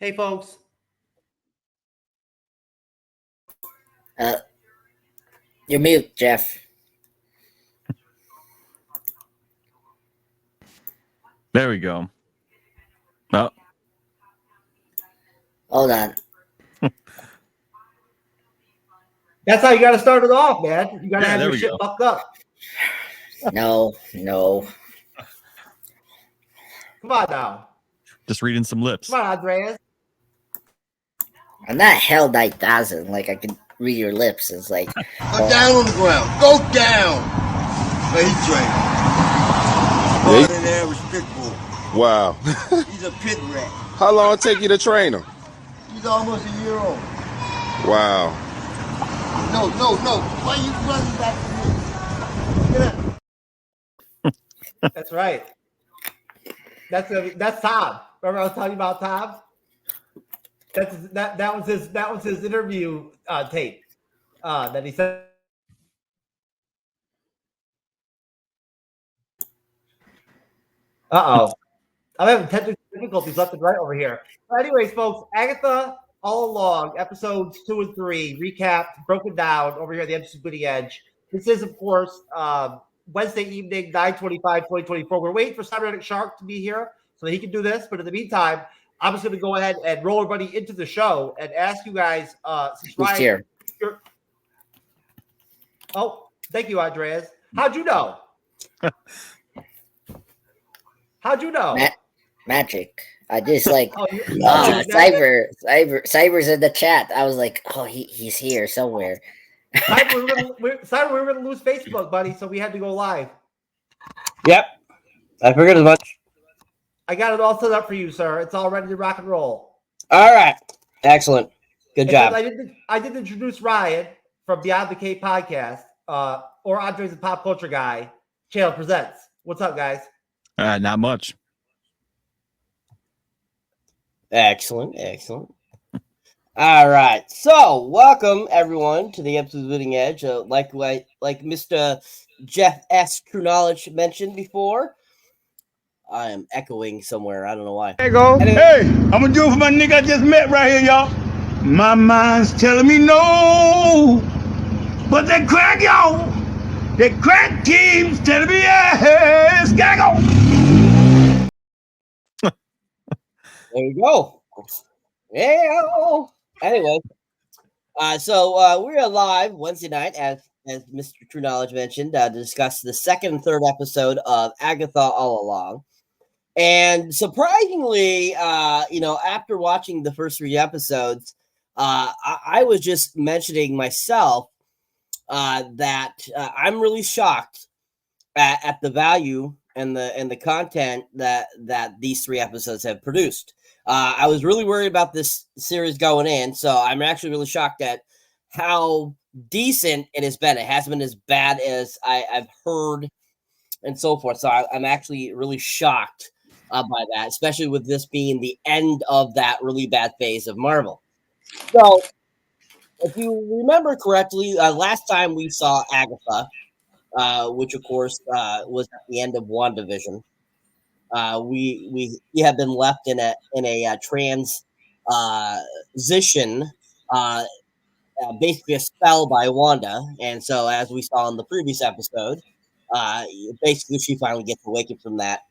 Hey, folks. You're mute, Jeff. There we go. Oh. Hold on. That's how you got to start it off, man. You got to have there your we shit go. fucked up. No. Come on now. Just reading some lips. Come on, Andreas. I'm not hell 9000. Like, I can read your lips. It's like... Go down on the ground. Go down. But he's training. Going in there with Pitbull. Wow. He's a pit rat. How long it take you to train him? He's almost a year old. Wow. No. Why are you running back to me? That's right. That's Tom. Remember I was telling you about Tom? That was his interview tape that he said. I'm having technical difficulties left and right over here. But anyways, folks, Agatha All Along, episodes 2 and 3, recapped, broken down over here at the MCU'S Bleeding Edge. This is, of course, Wednesday evening, 9/25/2024. We're waiting for Cyberneticshark to be here so that he can do this. But in the meantime, I'm just going to go ahead and roll everybody into the show and ask you guys. Who's here? Oh, thank you, Andreas. How'd you know? How'd you know? Magic. I just like Cyber's Cyber's in the chat. I was like, oh, he's here somewhere. Cyber, we were gonna lose Facebook, buddy, so we had to go live. Yep, I figured as much. I got it all set up for you, sir. It's all ready to rock and roll. All right, excellent, good job. I did introduce Ryan from Beyond the Cape podcast, or Andre's a Pop Culture Guy. Channel presents. What's up, guys? Not much. Excellent. All right, so welcome everyone to the MCU'S Bleeding Edge. Like Mr. Jeff S. TrueKnowledge mentioned before, I am echoing somewhere. I don't know why. There you go. Anyway. Hey, I'm gonna do it for my nigga I just met right here, y'all. My mind's telling me no, but that crack, y'all. That crack keeps telling me yes. Gotta go. There you go. Yeah. Anyway, so we're live Wednesday night, as Mr. TrueKnowledge mentioned, to discuss the second and third episode of Agatha All Along. And surprisingly, after watching the first 3 episodes, I was just mentioning myself that I'm really shocked at the value and the content that these 3 episodes have produced. I was really worried about this series going in, so I'm actually really shocked at how decent it has been. It hasn't been as bad as I've heard and so forth. So I'm actually really shocked by that, especially with this being the end of that really bad phase of Marvel. So if you remember correctly, last time we saw Agatha, which of course was at the end of WandaVision. We have been left in a transition, basically a spell by Wanda, and so as we saw in the previous episode, basically she finally gets awakened from that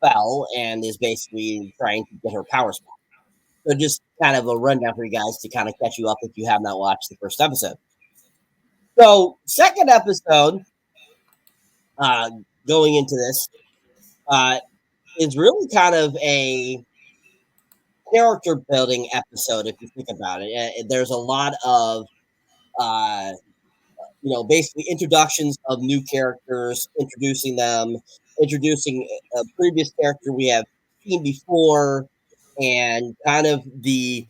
spell and is basically trying to get her powers back. So just kind of a rundown for you guys to kind of catch you up if you have not watched the first episode. So second episode, going into this. Is really kind of a character building episode if you think about it. There's a lot of, basically introductions of new characters, introducing a previous character we have seen before, and kind of the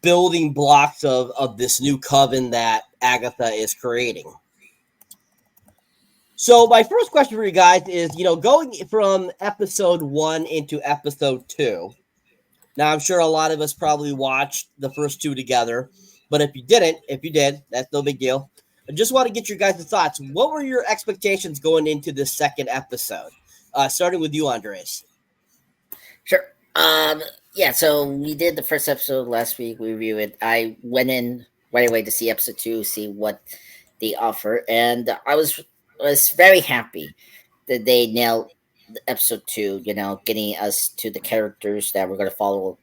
building blocks of this new coven that Agatha is creating. So my first question for you guys is, going from episode 1 into episode 2. Now, I'm sure a lot of us probably watched the first 2 together, but if you did, that's no big deal. I just want to get your guys' thoughts. What were your expectations going into the second episode? Starting with you, Andres. Sure. Yeah, so we did the first episode last week. We reviewed it. I went in right away to see episode 2, see what they offer, and I was very happy that they nailed episode 2. You know, getting us to the characters that we're going to follow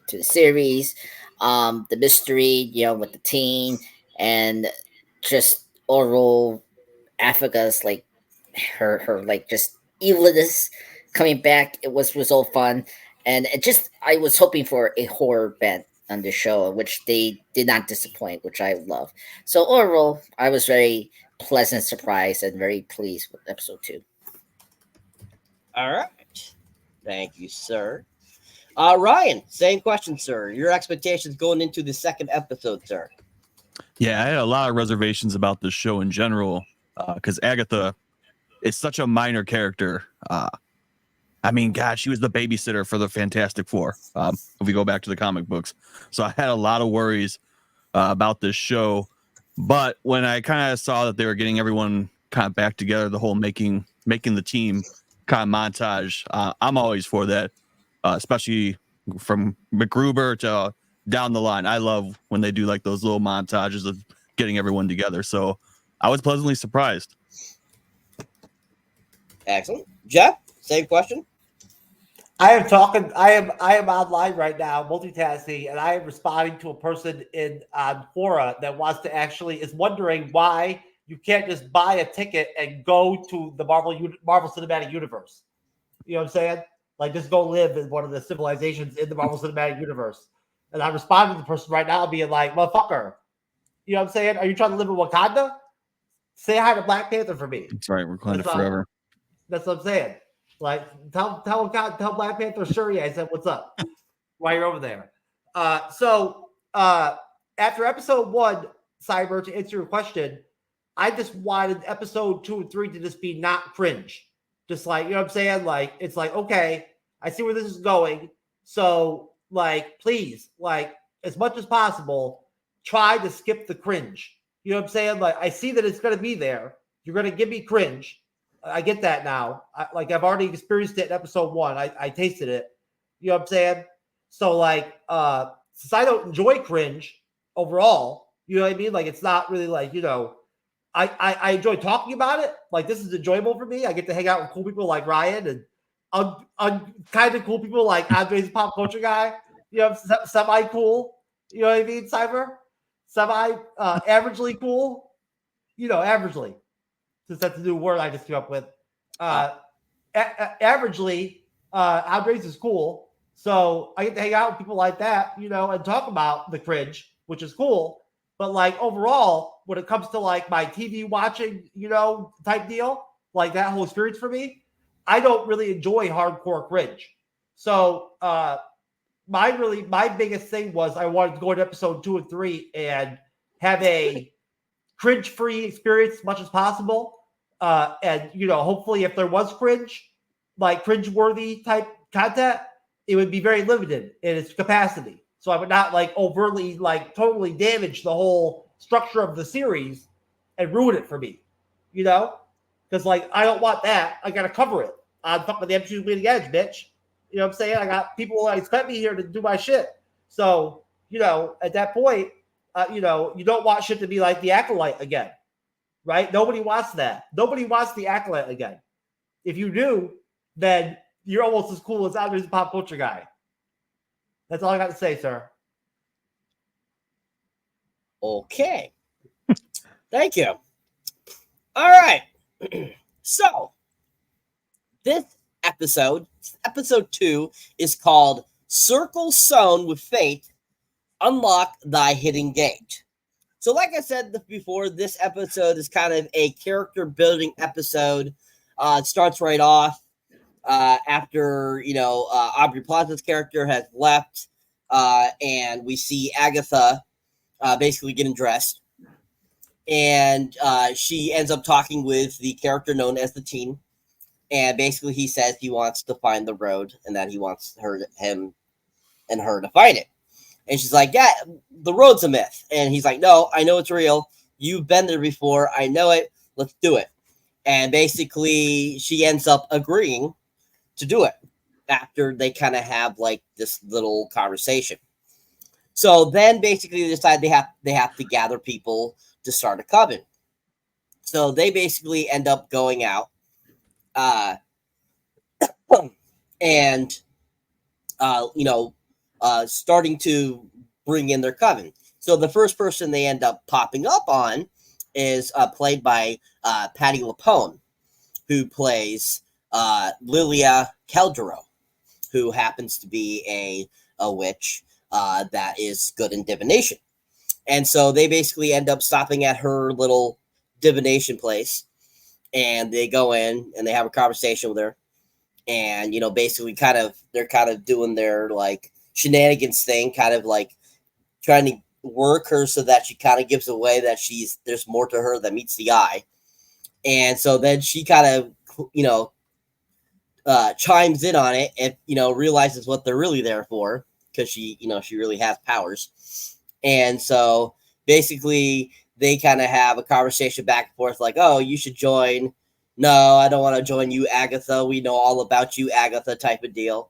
to the series, the mystery, you know, with the teen, and just oral Africa's like her like just evilness coming back. It was all fun, and it just I was hoping for a horror bent on the show, which they did not disappoint, which I love. So overall, I was very pleasant surprised and very pleased with episode 2. All right. Thank you, sir. Ryan, same question, sir. Your expectations going into the second episode, sir? Yeah, I had a lot of reservations about this show in general because Agatha is such a minor character. I mean, God, she was the babysitter for the Fantastic Four. If we go back to the comic books, so I had a lot of worries about this show. But when I kind of saw that they were getting everyone kind of back together, the whole making the team kind of montage, I'm always for that, especially from McGruber to down the line. I love when they do like those little montages of getting everyone together. So I was pleasantly surprised. Excellent. Jeff, same question. I am online right now, multitasking, and I am responding to a person in Quora that wants to is wondering why you can't just buy a ticket and go to the Marvel Cinematic Universe. You know what I'm saying? Like, just go live in one of the civilizations in the Marvel Cinematic Universe. And I'm responding to the person right now, being like, "Motherfucker, you know what I'm saying? Are you trying to live in Wakanda? Say hi to Black Panther for me." That's right, Wakanda forever. That's what I'm saying. Like, tell Black Panther, sure, yeah, I said, "What's up?" While you're over there. So after episode 1, Cyber, to answer your question, I just wanted episode 2 and 3 to just be not cringe. Just like, you know what I'm saying? Like, it's like, okay, I see where this is going. So, like, please, like, as much as possible, try to skip the cringe. You know what I'm saying? Like, I see that it's going to be there. You're going to give me cringe. I get that now. I've already experienced it in episode 1. I tasted it. You know what I'm saying? So, like, since I don't enjoy cringe overall, you know what I mean? Like, it's not really like, you know, I enjoy talking about it. Like, this is enjoyable for me. I get to hang out with cool people like Ryan and kind of cool people like Andre's a pop culture guy. You know, semi-cool. You know what I mean, Cyber? Averagely cool. You know, averagely. Since that's a new word I just came up with. Averagely, Andres is cool. So I get to hang out with people like that, you know, and talk about the cringe, which is cool. But, like, overall, when it comes to, like, my TV watching, you know, type deal, like that whole experience for me, I don't really enjoy hardcore cringe. So my biggest thing was I wanted to go into episode 2 and 3 and have a cringe-free experience as much as possible. And, you know, hopefully if there was cringe-worthy type content, it would be very limited in its capacity. So I would not, like, overtly, like, totally damage the whole structure of the series and ruin it for me, you know? Because, like, I don't want that. I got to cover it on top of the MCU'S Bleeding Edge, bitch. You know what I'm saying? I got people that expect me here to do my shit. So, you know, at that point, you know, you don't want shit to be like the Acolyte again, right? Nobody wants that. Nobody wants the Acolyte again. If you do, then you're almost as cool as Andre's a pop culture guy. That's all I got to say, sir. Okay. Thank you. All right. So, this episode 2, is called Circle Sown with Fate, Unlock Thy Hidden Gate. So, like I said before, this episode is kind of a character building episode. It starts right off after, you know, Aubrey Plaza's character has left, and we see Agatha basically getting dressed. And she ends up talking with the character known as the Teen. And basically he says he wants to find the road and that he wants him and her to find it. And she's like, yeah, the road's a myth. And he's like, no, I know it's real. You've been there before. I know it. Let's do it. And basically she ends up agreeing to do it. after they kind of have like this little conversation. So then basically they decide they have to gather people to start a coven. So they basically end up going out and starting to bring in their coven. So the first person they end up popping up on is played by Patti LuPone, who plays Lilia Caldero, who happens to be a witch that is good in divination. And so they basically end up stopping at her little divination place, and they go in and they have a conversation with her. And, basically they're kind of doing their like shenanigans thing, kind of like trying to work her so that she kind of gives away that there's more to her than meets the eye. And so then she kind of, chimes in on it and, realizes what they're really there for, because she really has powers. And so basically they kind of have a conversation back and forth like, oh, you should join. No, I don't want to join you, Agatha. We know all about you, Agatha, type of deal.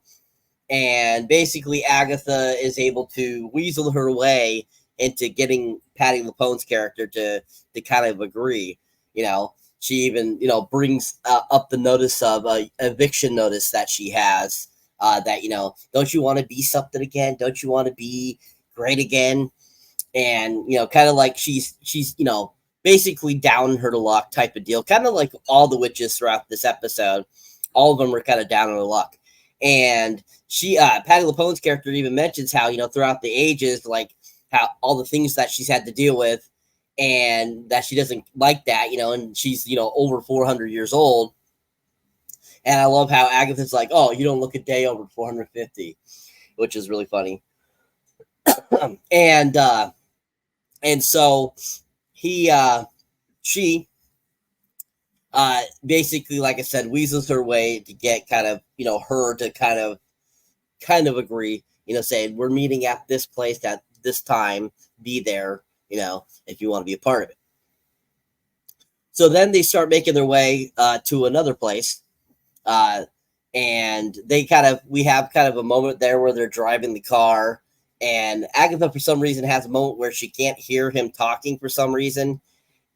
And basically Agatha is able to weasel her way into getting Patti LuPone's character to kind of agree. She even, brings up the notice of a eviction notice that she has that, don't you want to be something again? Don't you want to be great again? And, kind of like she's basically down her luck type of deal, kind of like all the witches throughout this episode. All of them were kind of down on her luck. And she, Patti LuPone's character even mentions how, throughout the ages, like how all the things that she's had to deal with, and that she doesn't like that, and she's, over 400 years old. And I love how Agatha's like, oh, you don't look a day over 450, which is really funny. And so she basically, like I said, weasels her way to get kind of, her to kind of agree, saying we're meeting at this place at this time, be there, if you want to be a part of it. So then they start making their way to another place. And we have kind of a moment there where they're driving the car, and Agatha, for some reason, has a moment where she can't hear him talking for some reason.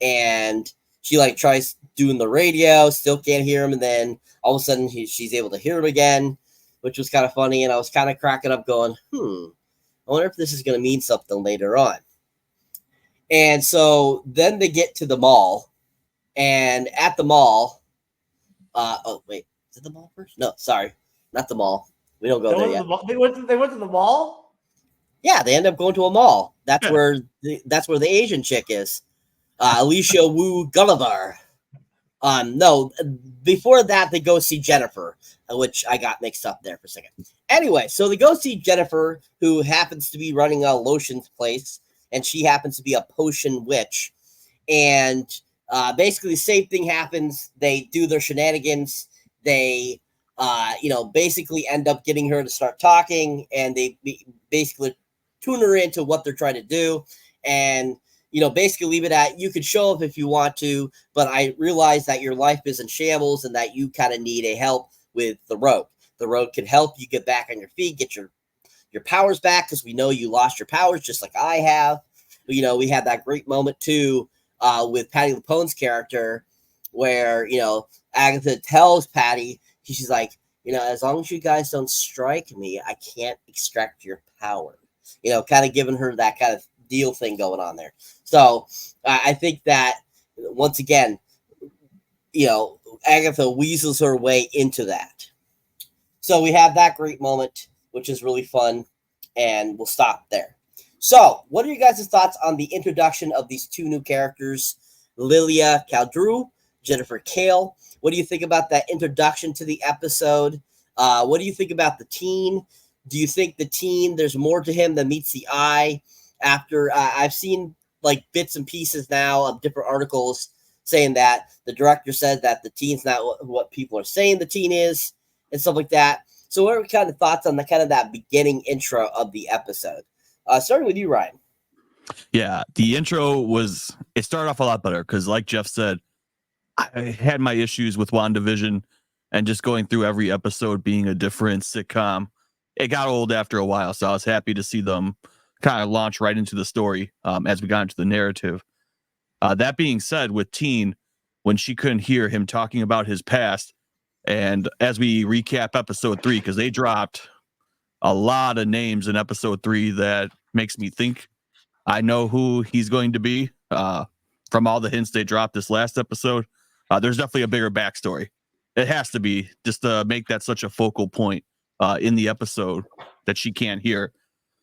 And she like tries doing the radio, still can't hear him. And then all of a sudden she's able to hear him again, which was kind of funny. And I was kind of cracking up going, I wonder if this is going to mean something later on. And so then they get to the mall, and at the mall, oh wait, is it the mall first? No, sorry, not the mall. We don't go there yet. They went to the mall? Yeah, they end up going to a mall. That's where the Asian chick is. Alicia Wu Gulliver. No, before that, they go see Jennifer, which I got mixed up there for a second. Anyway, so they go see Jennifer, who happens to be running a lotions place, and she happens to be a potion witch. And basically the same thing happens. They do their shenanigans. They, basically end up getting her to start talking, and they basically tune her into what they're trying to do. And, basically leave it at, you could show up if you want to, but I realize that your life is in shambles and that you kind of need a help with the rogue. The rogue can help you get back on your feet, get your powers back, because we know you lost your powers just like I have. We had that great moment too with Patti LuPone's character where, Agatha tells Patti, she's like, as long as you guys don't strike me, I can't extract your power. Kind of giving her that kind of deal thing going on there. So I think that once again, Agatha weasels her way into that. So we have that great moment, which is really fun, and we'll stop there. So what are you guys' thoughts on the introduction of these two new characters, Lilia Caldero, Jennifer Kale? What do you think about that introduction to the episode? What do you think about the teen? Do you think the teen, there's more to him than meets the eye? After I've seen like bits and pieces now of different articles saying that the director said that the teen's not what people are saying the teen is and stuff like that. So what are kind of thoughts on the kind of that beginning intro of the episode? Starting with you, Ryan. Yeah, the intro it started off a lot better because, like Jeff said, I had my issues with WandaVision. and just going through every episode being a different sitcom, it got old after a while. So I was happy to see them kind of launch right into the story as we got into the narrative. That being said, with Teen, when she couldn't hear him talking about his past, and as we recap episode 3, because they dropped a lot of names in episode 3 that makes me think I know who he's going to be from all the hints they dropped this last episode. There's definitely a bigger backstory. It has to be, just to make that such a focal point in the episode that she can't hear.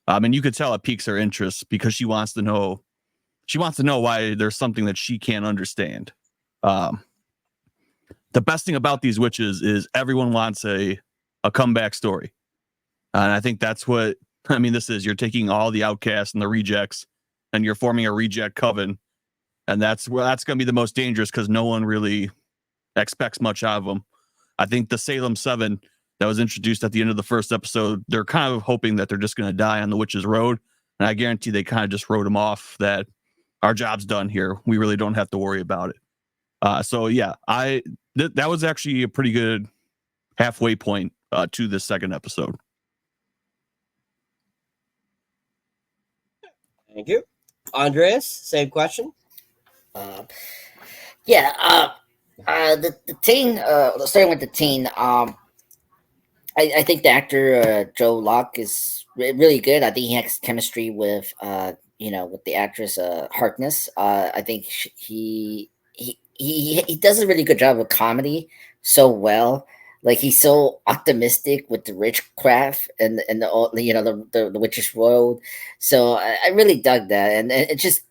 And you could tell it piques her interest because she wants to know why there's something that she can't understand. The best thing about these witches is everyone wants a comeback story. And I think that's what, this is. You're taking all the outcasts and the rejects and you're forming a reject coven. And that's going to be the most dangerous because no one really expects much out of them. I think the Salem 7 that was introduced at the end of the first episode, they're kind of hoping that they're just going to die on the witch's road. And I guarantee they kind of just wrote them off that our job's done here. We really don't have to worry about it. So yeah, that was actually a pretty good halfway point to this second episode. Thank you. Andreas, same question. The teen, starting with the teen, I think the actor Joe Locke is really good. I think he has chemistry with with the actress Harkness. I think he does a really good job of comedy so well. Like he's so optimistic with the witchcraft and the witch's road. So I really dug that, and it's just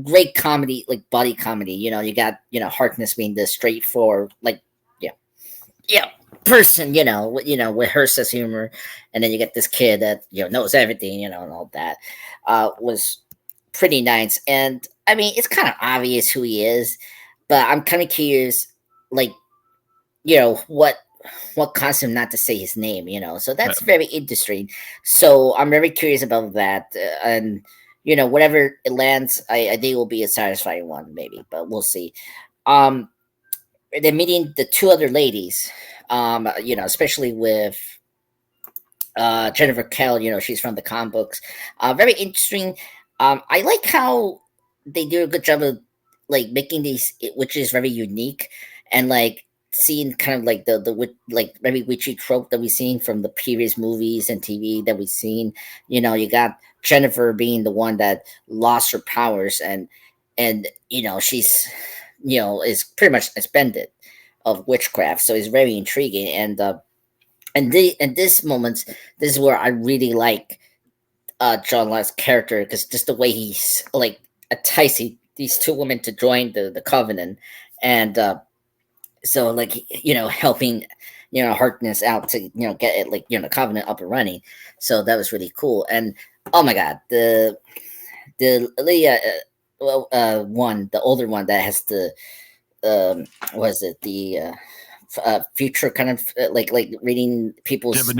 great comedy, like buddy comedy. You got Harkness being the straightforward, person, with her sense of humor, and then you get this kid that knows everything, and all that was pretty nice. And it's kind of obvious who he is, but I'm kind of curious, what caused him not to say his name, so that's very interesting. So I'm very curious about that, and whatever it lands, I think it will be a satisfying one, maybe, but we'll see. They're meeting the two other ladies, especially with Jennifer Kell. She's from the comic books. Very interesting. I like how they do a good job of making these witches very unique, and seeing kind of the very witchy trope that we've seen from the previous movies and TV that we've seen. You got Jennifer being the one that lost her powers, and she's is pretty much suspended of witchcraft, so it's very intriguing. And this moment, this is where I really like John Locke's character, because just the way he's enticing these two women to join the covenant, and so helping Harkness out to get it the covenant up and running. So that was really cool. And oh my god, the Leah one, the older one that has the future kind of reading people's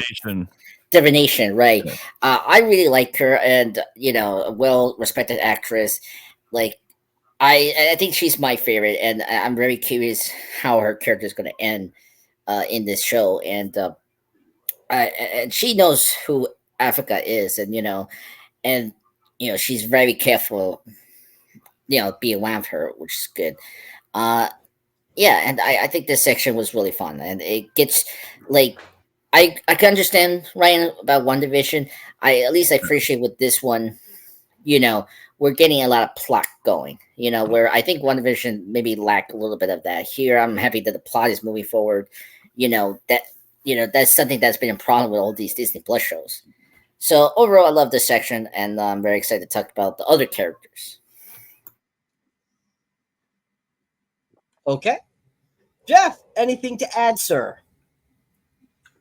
divination, right? Yeah. I really like her, and a well-respected actress. I think she's my favorite, and I'm very curious how her character is going to end in this show. And she knows who Africa is, and she's very careful, be around her, which is good. And I think this section was really fun, and it gets I can understand Ryan about WandaVision. I appreciate with this one, we're getting a lot of plot going, where I think WandaVision maybe lacked a little bit of that. Here, I'm happy that the plot is moving forward. That's something that's been a problem with all these Disney Plus shows. So overall, I love this section, and I'm very excited to talk about the other characters. Okay. Jeff, anything to add, sir?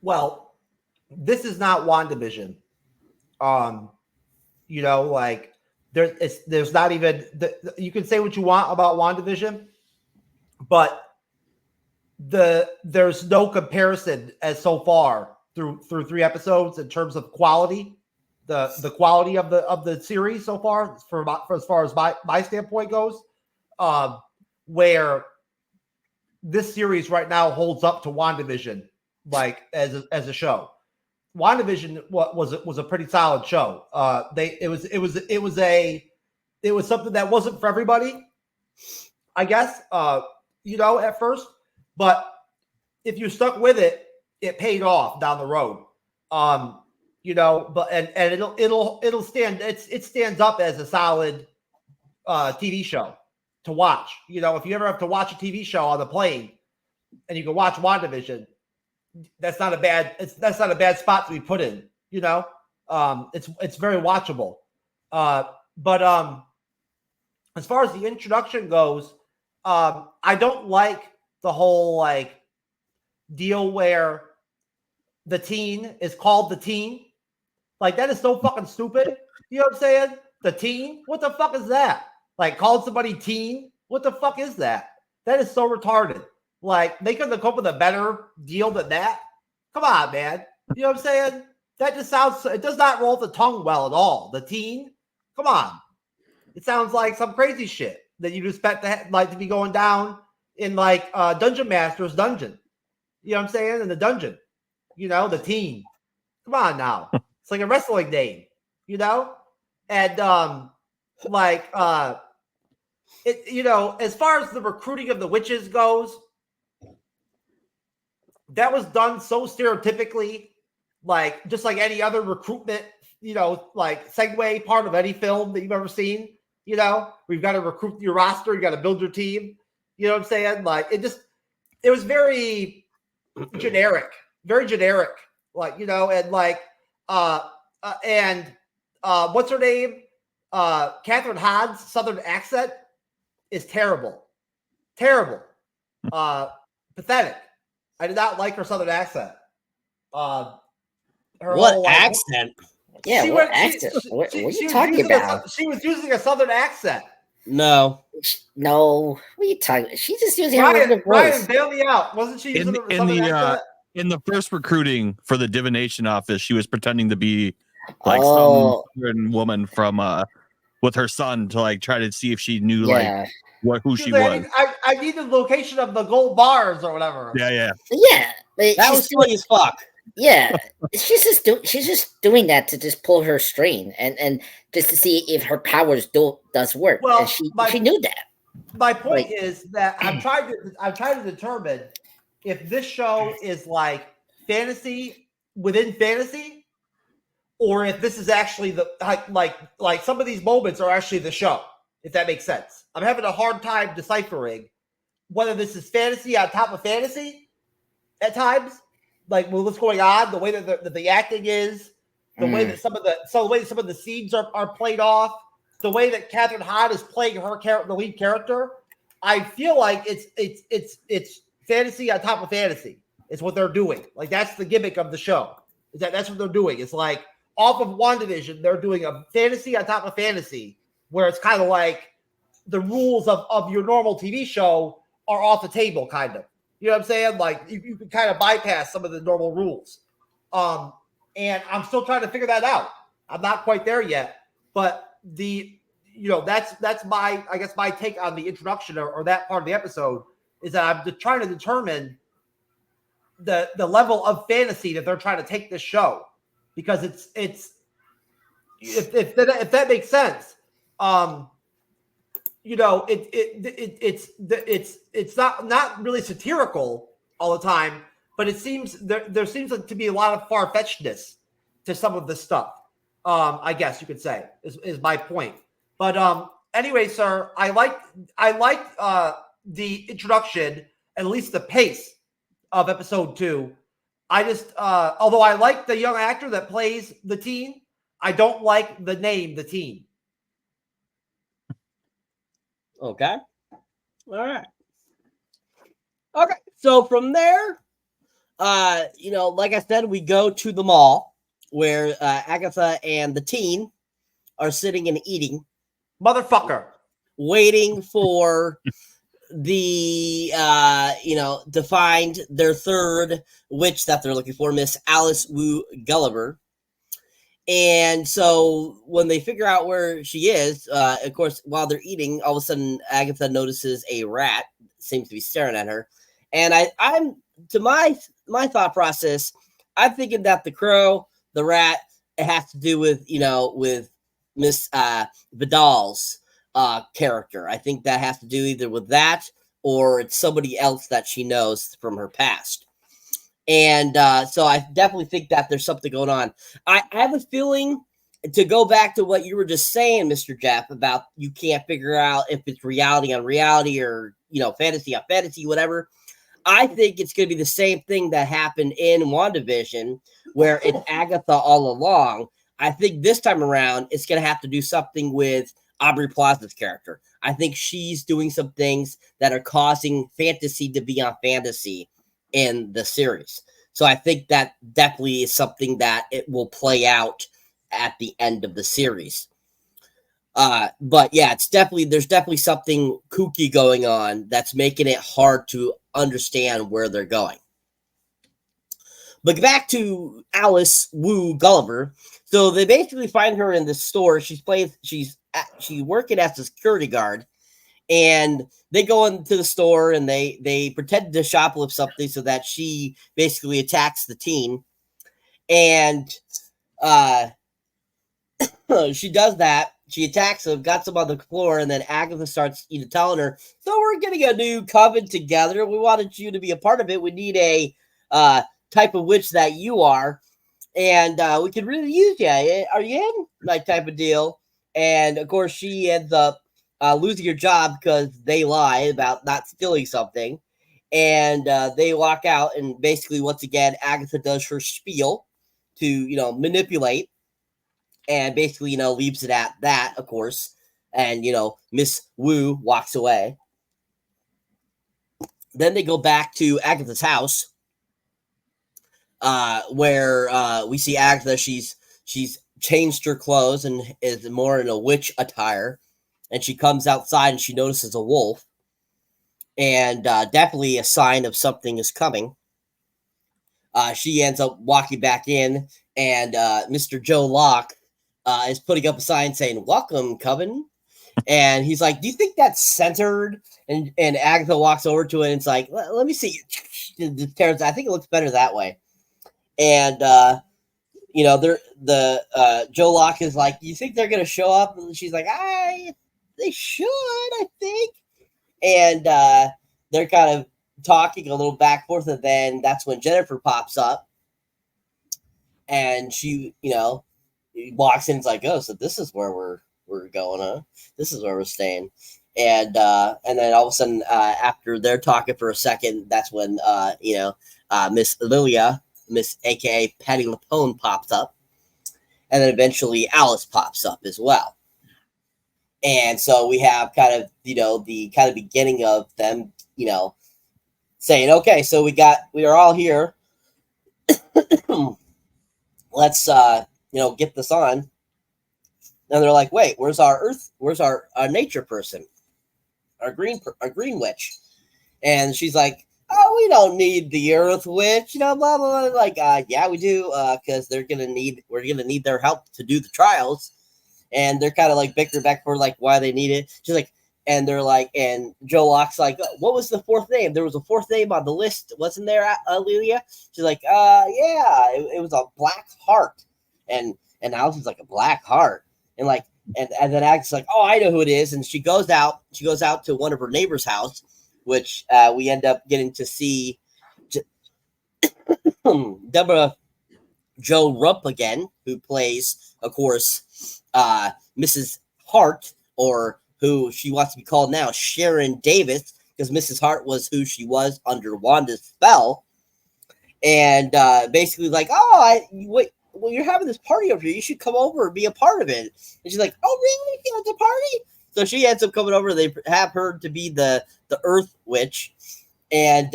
Well, this is not WandaVision. There's not even you can say what you want about WandaVision, but there's no comparison as so far through 3 episodes in terms of quality, the quality of the series so far, for as far as my standpoint goes, where this series right now holds up to WandaVision, like as a show. WandaVision was a pretty solid show. It was something that wasn't for everybody, I guess. At first, but if you stuck with it, it paid off down the road. But it'll stand. It stands up as a solid TV show to watch. If you ever have to watch a TV show on the plane, and you can watch WandaVision, that's not a bad spot to be put in. It's very watchable. But as far as the introduction goes, I don't like the whole deal where the teen is called the teen. Like, that is so fucking stupid. You know what I'm saying? The teen? What the fuck is that? Like, called somebody teen? What the fuck is that? That is so retarded. Like, they couldn't have come up with a better deal than that. Come on, man. You know what I'm saying? That just it does not roll the tongue well at all. The teen? Come on. It sounds like some crazy shit that you'd expect to be going down in Dungeon Master's dungeon. You know what I'm saying? In the dungeon. The teen. Come on now. It's like a wrestling name, And as far as the recruiting of the witches goes, that was done so stereotypically, just like any other recruitment, segue part of any film that you've ever seen. We've got to recruit your roster, you got to build your team. You know what I'm saying? It was very generic, and what's her name? Catherine Hahn's Southern accent is terrible. Pathetic. I did not like her Southern accent. What accent? Yeah, what accent? What are you talking about? She was using a Southern accent. No. What are you talking about? She's just using her regular voice. Ryan, bail me out. Wasn't she using a Southern accent? In the first recruiting for the divination office, she was pretending to be some woman from with her son to try to see if she knew who she was. I need the location of the gold bars or whatever. Yeah. That was silly as fuck. Yeah, she's just doing that to just pull her string and just to see if her powers does work. Well, and she knew that. My point is that I'm trying to determine if this show is fantasy within fantasy, or if this is actually the like some of these moments are actually the show. If that makes sense, I'm having a hard time deciphering whether this is fantasy on top of fantasy at times. What's going on, the way that the acting is, the way that some of the scenes are played off, the way that Catherine Hahn is playing the lead character, I feel like it's fantasy on top of fantasy. It's what they're doing. That's the gimmick of the show. That's what they're doing. It's off of WandaVision, they're doing a fantasy on top of fantasy, where it's kind of like the rules of your normal TV show are off the table, kind of. You know what I'm saying? You can kind of bypass some of the normal rules. And I'm still trying to figure that out. I'm not quite there yet. But that's my take on the introduction or that part of the episode, is that I'm trying to determine the level of fantasy that they're trying to take this show. Because it's if that makes sense. It's not really satirical all the time, but it seems there seems to be a lot of far-fetchedness to some of this stuff. I guess you could say is my point. But anyway, sir, I like the introduction, at least the pace of episode 2. I just although I like the young actor that plays the teen, I don't like the name the teen. Okay. All right. Okay. So from there, like I said, we go to the mall where Agatha and the teen are sitting and eating. Motherfucker. Waiting for the, to find their third witch that they're looking for, Miss Alice Wu Gulliver. And so when they figure out where she is, of course, while they're eating, all of a sudden Agatha notices a rat seems to be staring at her. And I'm to my thought process, I'm thinking that the crow, the rat, it has to do with with Miss Vidal's character. I think that has to do either with that or it's somebody else that she knows from her past. And so I definitely think that there's something going on. I have a feeling, to go back to what you were just saying, Mr. Jeff, about you can't figure out if it's reality on reality or, fantasy on fantasy, whatever. I think it's going to be the same thing that happened in WandaVision, where it's Agatha all along. I think this time around, it's going to have to do something with Aubrey Plaza's character. I think she's doing some things that are causing fantasy to be on fantasy in the series. So I think that definitely is something that it will play out at the end of the series. But yeah, there's definitely something kooky going on that's making it hard to understand where they're going. But back to Alice Wu Gulliver. So they basically find her in the store. She's working as a security guard, and they go into the store and they pretend to shoplift something so that she basically attacks the teen. And she does that. She attacks him, got him on the floor, and then Agatha starts telling her, so we're getting a new coven together. We wanted you to be a part of it. We need a type of witch that you are, and we could really use you. Are you in? Like, type of deal. And, of course, she ends up losing her job because they lie about not stealing something. And they walk out, and basically, once again, Agatha does her spiel to, manipulate. And basically, leaves it at that, of course. And, Miss Wu walks away. Then they go back to Agatha's house, where we see Agatha. She's changed her clothes and is more in a witch attire. And she comes outside and she notices a wolf. And definitely a sign of something is coming. She ends up walking back in, and Mr. Joe Locke is putting up a sign saying, welcome, Coven. And he's like, do you think that's centered? And Agatha walks over to it and it's like, let me see. I think it looks better that way. And, Joe Locke is like, you think they're going to show up? And she's like, they should, I think. And they're kind of talking a little back and forth. And then that's when Jennifer pops up. And she, walks in, it's like, oh, so this is where we're going, huh? This is where we're staying. And then all of a sudden, after they're talking for a second, that's when Miss Lilia, Miss AKA Patty Lapone, pops up. And then eventually Alice pops up as well. And so we have kind of, the kind of beginning of them, saying, okay, so we are all here. Let's get this on. And they're like, wait, where's our nature person? Our green witch. And she's like, oh, we don't need the earth witch, blah, blah, blah. Like, yeah, we do, because we're gonna need their help to do the trials. And they're kind of like bickering back for like why they need it. She's like, and they're like, and Joe Locke's like, what was the fourth name? There was a fourth name on the list, wasn't there, Lilia? She's like, yeah, it was a black heart. And Alice is like, a black heart. And like, and then Agatha's like, oh, I know who it is. And she goes out to one of her neighbor's house, which we end up getting to see Deborah Jo Rupp again, who plays, of course, Mrs. Hart, or who she wants to be called now, Sharon Davis, because Mrs. Hart was who she was under Wanda's spell. And basically like, wait, well, you're having this party over here. You should come over and be a part of it. And she's like, oh, really? It's a party? So she ends up coming over. They have her to be the Earth Witch and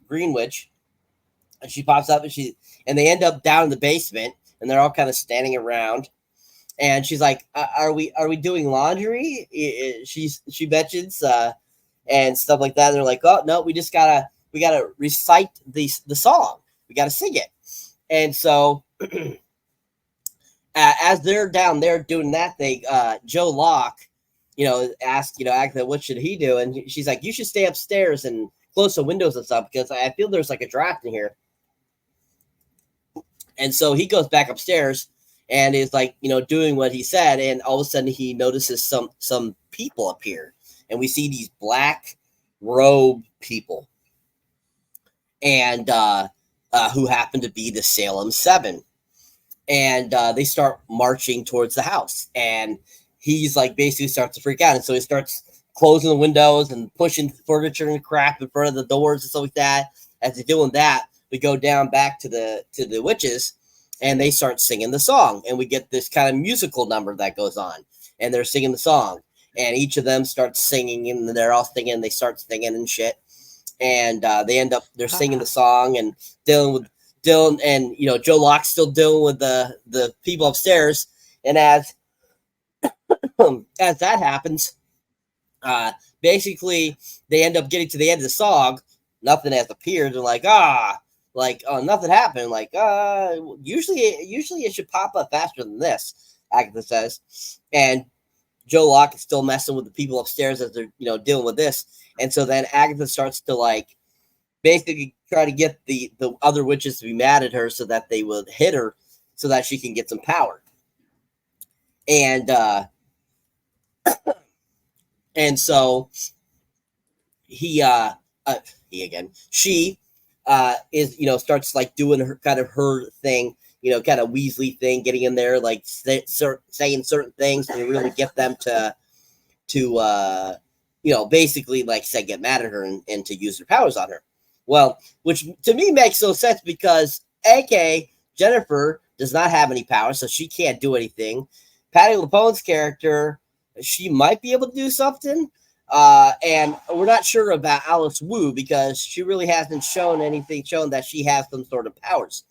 Green Witch. And she pops up and they end up down in the basement, and they're all kind of standing around. And she's like, are we doing laundry? She mentions and stuff like that. And they're like, oh no, we gotta recite the song. We gotta sing it. And so as they're down there doing that thing, Joe Locke, asked, Agatha, what should he do? And she's like, you should stay upstairs and close the windows and stuff because I feel there's like a draft in here. And so he goes back upstairs and is like, doing what he said. And all of a sudden he notices some people appear. And we see these black robe people. And who happen to be the Salem 7. And they start marching towards the house. And he's like basically starts to freak out. And so he starts closing the windows and pushing furniture and crap in front of the doors and stuff like that. As he's doing that, we go down back to the witches, and they start singing the song, and we get this kind of musical number that goes on, and they're singing the song, and each of them starts singing, and they're all singing, and they start singing and shit, and they're singing the song and dealing with Dylan, and Joe Locke's still dealing with the people upstairs, and as that happens, basically they end up getting to the end of the song. Nothing has appeared. They're like, nothing happened. Like, usually it should pop up faster than this, Agatha says. And Joe Locke is still messing with the people upstairs as they're, dealing with this. And so then Agatha starts to like basically try to get the other witches to be mad at her so that they will hit her so that she can get some power. And and so she is, starts like doing her thing, kind of Weasley thing, getting in there, like saying certain things to really get them to basically like say, get mad at her and to use their powers on her. Well, which to me makes no sense because AK Jennifer does not have any powers, so she can't do anything. Patti LuPone's character, she might be able to do something. And we're not sure about Alice Wu because she really hasn't shown that she has some sort of powers.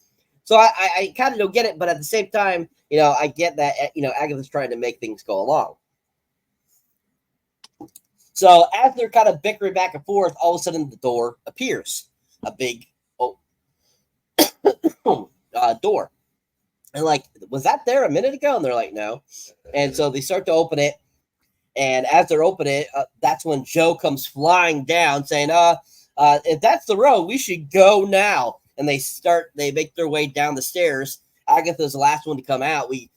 So I kind of don't get it, but at the same time, I get that, Agatha's trying to make things go along. So as they're kind of bickering back and forth, all of a sudden the door appears, a big door. And like, was that there a minute ago? And they're like, no. And so they start to open it. And as they're opening it, that's when Joe comes flying down saying, if that's the road, we should go now. And they make their way down the stairs. Agatha's the last one to come out. We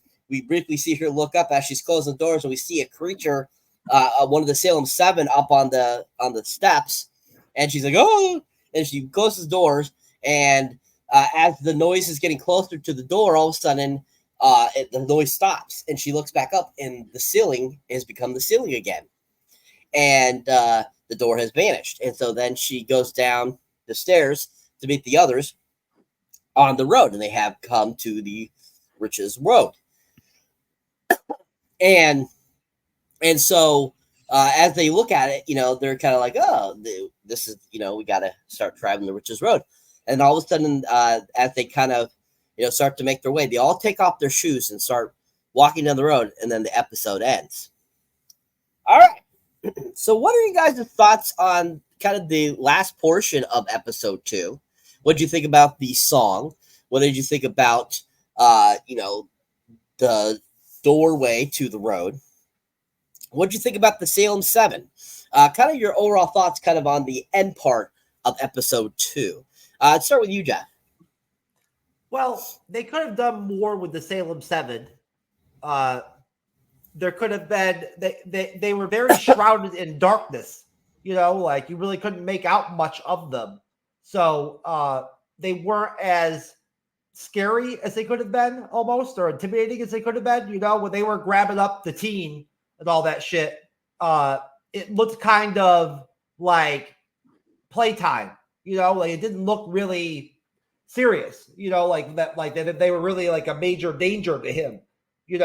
briefly see her look up as she's closing the doors, and we see a creature, one of the Salem 7 up on the steps. And she's like, oh, and she closes the doors. And as the noise is getting closer to the door, all of a sudden, the noise stops, and she looks back up, and the ceiling has become the ceiling again, and the door has vanished. And so then she goes down the stairs to meet the others on the road, and they have come to the Riches Road. And so as they look at it, they're kind of like, oh, this is, we got to start driving the Riches Road. And all of a sudden, as they kind of start to make their way, they all take off their shoes and start walking down the road, and then the episode ends. All right. So what are you guys' thoughts on kind of the last portion of episode 2? What did you think about the song? What did you think about, the doorway to the road? What did you think about the Salem 7? Kind of your overall thoughts kind of on the end part of episode 2. Let's start with you, Jeff. Well, they could have done more with the Salem 7. There could have been, they were very shrouded in darkness, like you really couldn't make out much of them. So they weren't as scary as they could have been almost, or intimidating as they could have been, when they were grabbing up the teen and all that shit. It looked kind of like playtime, like it didn't look really serious, like that, like that they were really like a major danger to him, he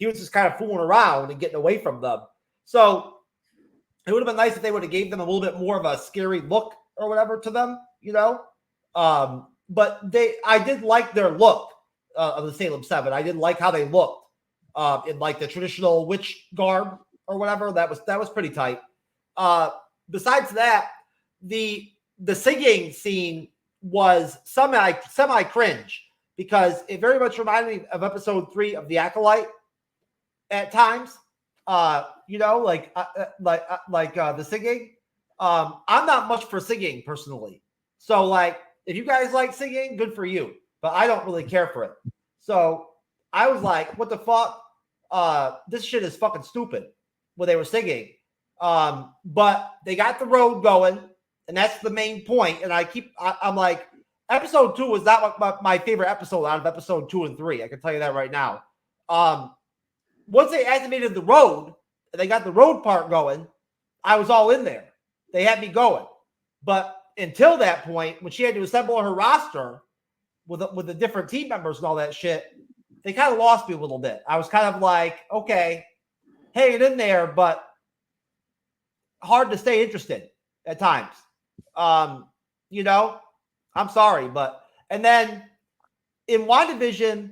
was just kind of fooling around and getting away from them. So it would have been nice if they would have gave them a little bit more of a scary look or whatever to them, but I did like their look of the Salem 7. I did like how they looked in like the traditional witch garb or whatever. That was pretty tight. Besides that, the singing scene was semi cringe because it very much reminded me of episode 3 of The Acolyte at times. The singing. I'm not much for singing personally. So like, if you guys like singing, good for you. But I don't really care for it. So I was like, what the fuck? This shit is fucking stupid when they were singing. But they got the road going, and that's the main point. And I'm like, episode 2 was not my favorite episode out of episode 2 and 3. I can tell you that right now. Once they activated the road and they got the road part going, I was all in there. They had me going. But until that point, when she had to assemble her roster with the different team members and all that shit, they kind of lost me a little bit. I was kind of like, okay, hanging in there, but hard to stay interested at times. You know, I'm sorry, but and then in WandaVision,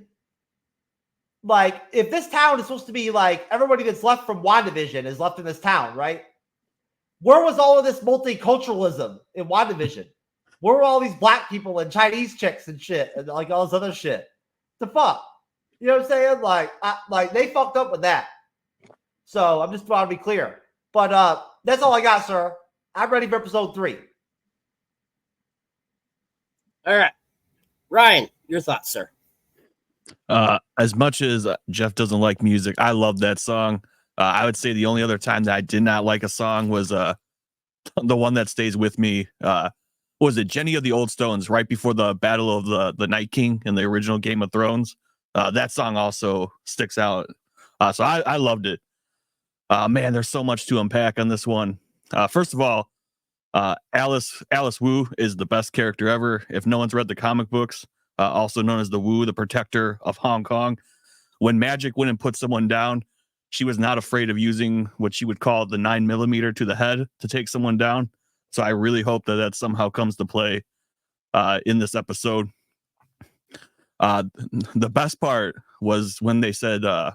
like if this town is supposed to be like everybody that's left from WandaVision is left in this town, right? Where was all of this multiculturalism in WandaVision? Where were all these black people and Chinese chicks and shit and like all this other shit? The fuck? You know what I'm saying? Like they fucked up with that. So I'm just trying to be clear. But that's all I got, sir. I'm ready for episode 3. All right. Ryan, your thoughts, sir. As much as Jeff doesn't like music, I love that song. I would say the only other time that I did not like a song was the one that stays with me. What was it? Jenny of the Old Stones, right before the Battle of the Night King in the original Game of Thrones. That song also sticks out. So I loved it. Man, there's so much to unpack on this one. First of all, Alice Wu is the best character ever. If no one's read the comic books, also known as the Wu, the protector of Hong Kong. When magic went and put someone down, she was not afraid of using what she would call the 9mm to the head to take someone down. So I really hope that somehow comes to play in this episode. The best part was when they said, I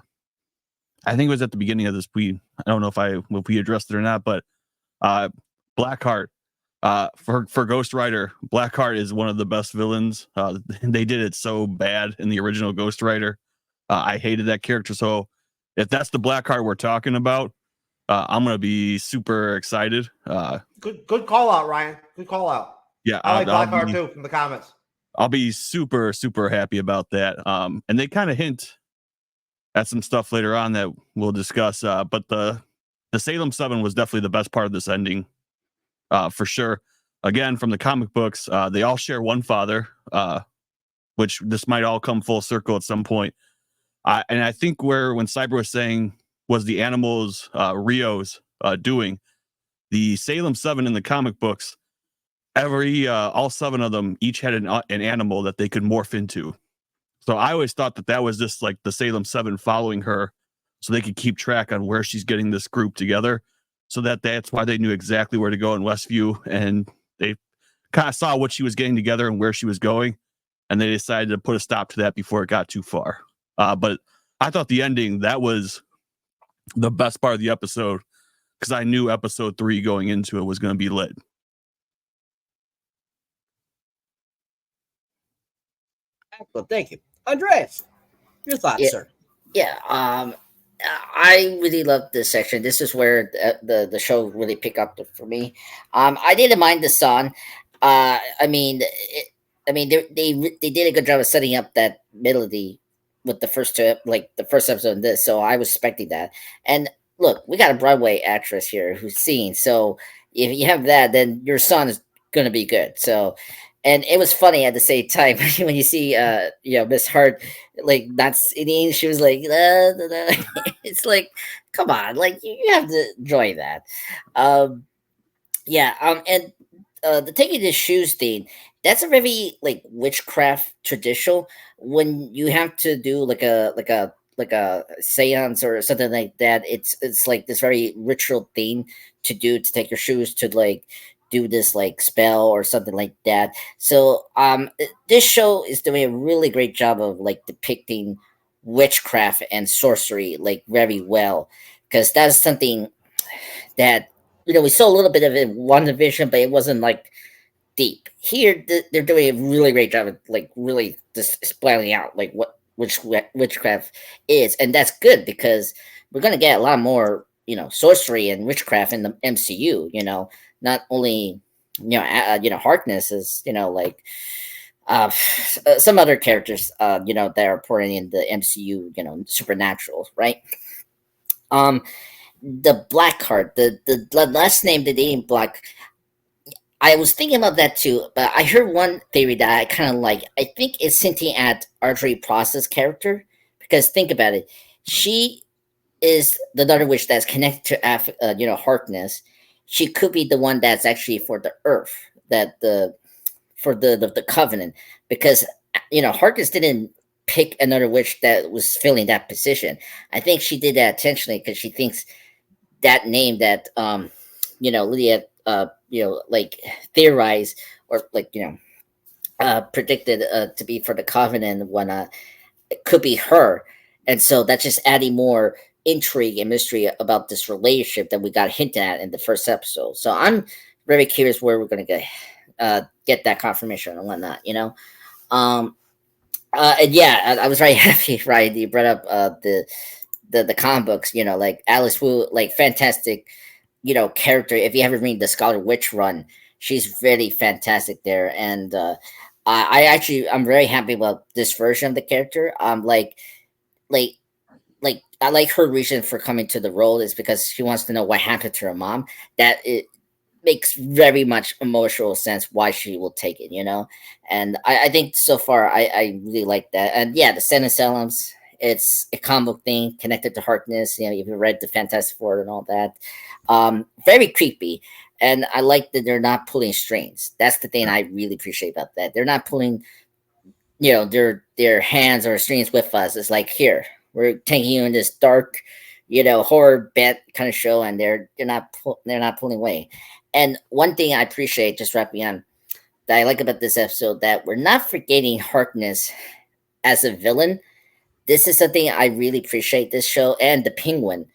think it was at the beginning of this. I don't know if we addressed it or not, but Blackheart, for Ghost Rider, Blackheart is one of the best villains. They did it so bad in the original Ghost Rider. I hated that character. So if that's the Blackheart we're talking about, I'm gonna be super excited. Good call out, Ryan. Good call out. Yeah, I like Blackheart too from the comments. I'll be super happy about that. And they kind of hint at some stuff later on that we'll discuss. But the Salem 7 was definitely the best part of this ending, for sure. Again, from the comic books, they all share one father, which this might all come full circle at some point. And I think when Cyber was saying was the animals Rio's doing, the Salem 7 in the comic books, all 7 of them each had an animal that they could morph into. So I always thought that was just like the Salem 7 following her so they could keep track on where she's getting this group together. So that's why they knew exactly where to go in Westview, and they kind of saw what she was getting together and where she was going, and they decided to put a stop to that before it got too far. But I thought the ending, that was the best part of the episode, because I knew episode 3 going into it was going to be lit. Excellent, thank you. Andreas, your thoughts, sir. Yeah, I really love this section. This is where the show really picked up for me. I didn't mind the song. I mean, they did a good job of setting up that melody with the first episode of this. So I was expecting that. And look, we got a Broadway actress here who's singing. So if you have that, then your song is going to be good. So. And it was funny at the same time when you see, Miss Hart, like, not singing. She was like, da, da, da. It's like, come on, like, you have to enjoy that. And the taking the shoes thing, that's a very, like, witchcraft traditional when you have to do like a seance or something like that. It's like this very ritual thing to do, to take your shoes to, like, do this like spell or something like that. So this show is doing a really great job of like depicting witchcraft and sorcery like very well, because that's something that we saw a little bit of it in WandaVision, but it wasn't like deep. Here they're doing a really great job of like really just spelling out like what witchcraft is, and that's good because we're gonna get a lot more sorcery and witchcraft in the MCU. not only Harkness is like some other characters that are important in the MCU, supernatural, right? The Blackheart, the last name, the name Black. I was thinking about that too, but I heard one theory that I kind of like. I think it's hinting at Artery Process character, because think about it. She is the another witch that's connected to Harkness. She could be the one that's actually for the Earth, that for the Covenant, because Harkness didn't pick another witch that was filling that position. I think she did that intentionally because she thinks that name that Lydia like theorized or predicted to be for the Covenant when it could be her, and so that's just adding more intrigue and mystery about this relationship that we got hinted at in the first episode. So I'm very curious where we're gonna get that confirmation and whatnot, and yeah, I was very happy, right? You brought up the comic books, like Alice Wu, like fantastic, character. If you ever read the Scarlet Witch run, she's really fantastic there. And I'm very happy about this version of the character. I like her reason for coming to the role is because she wants to know what happened to her mom. That it makes very much emotional sense why she will take it, And I think so far I really like that. And yeah, the Sen Asylums, it's a comic book thing connected to Harkness. You've read the Fantastic Four and all that. Very creepy. And I like that they're not pulling strings. That's the thing I really appreciate about that. They're not pulling, their hands or strings with us. It's like, here, we're taking you in this dark, horror bet kind of show, and they're not pulling away. And one thing I appreciate, just wrapping on, that I like about this episode, that we're not forgetting Harkness as a villain. This is something I really appreciate this show, and the Penguin,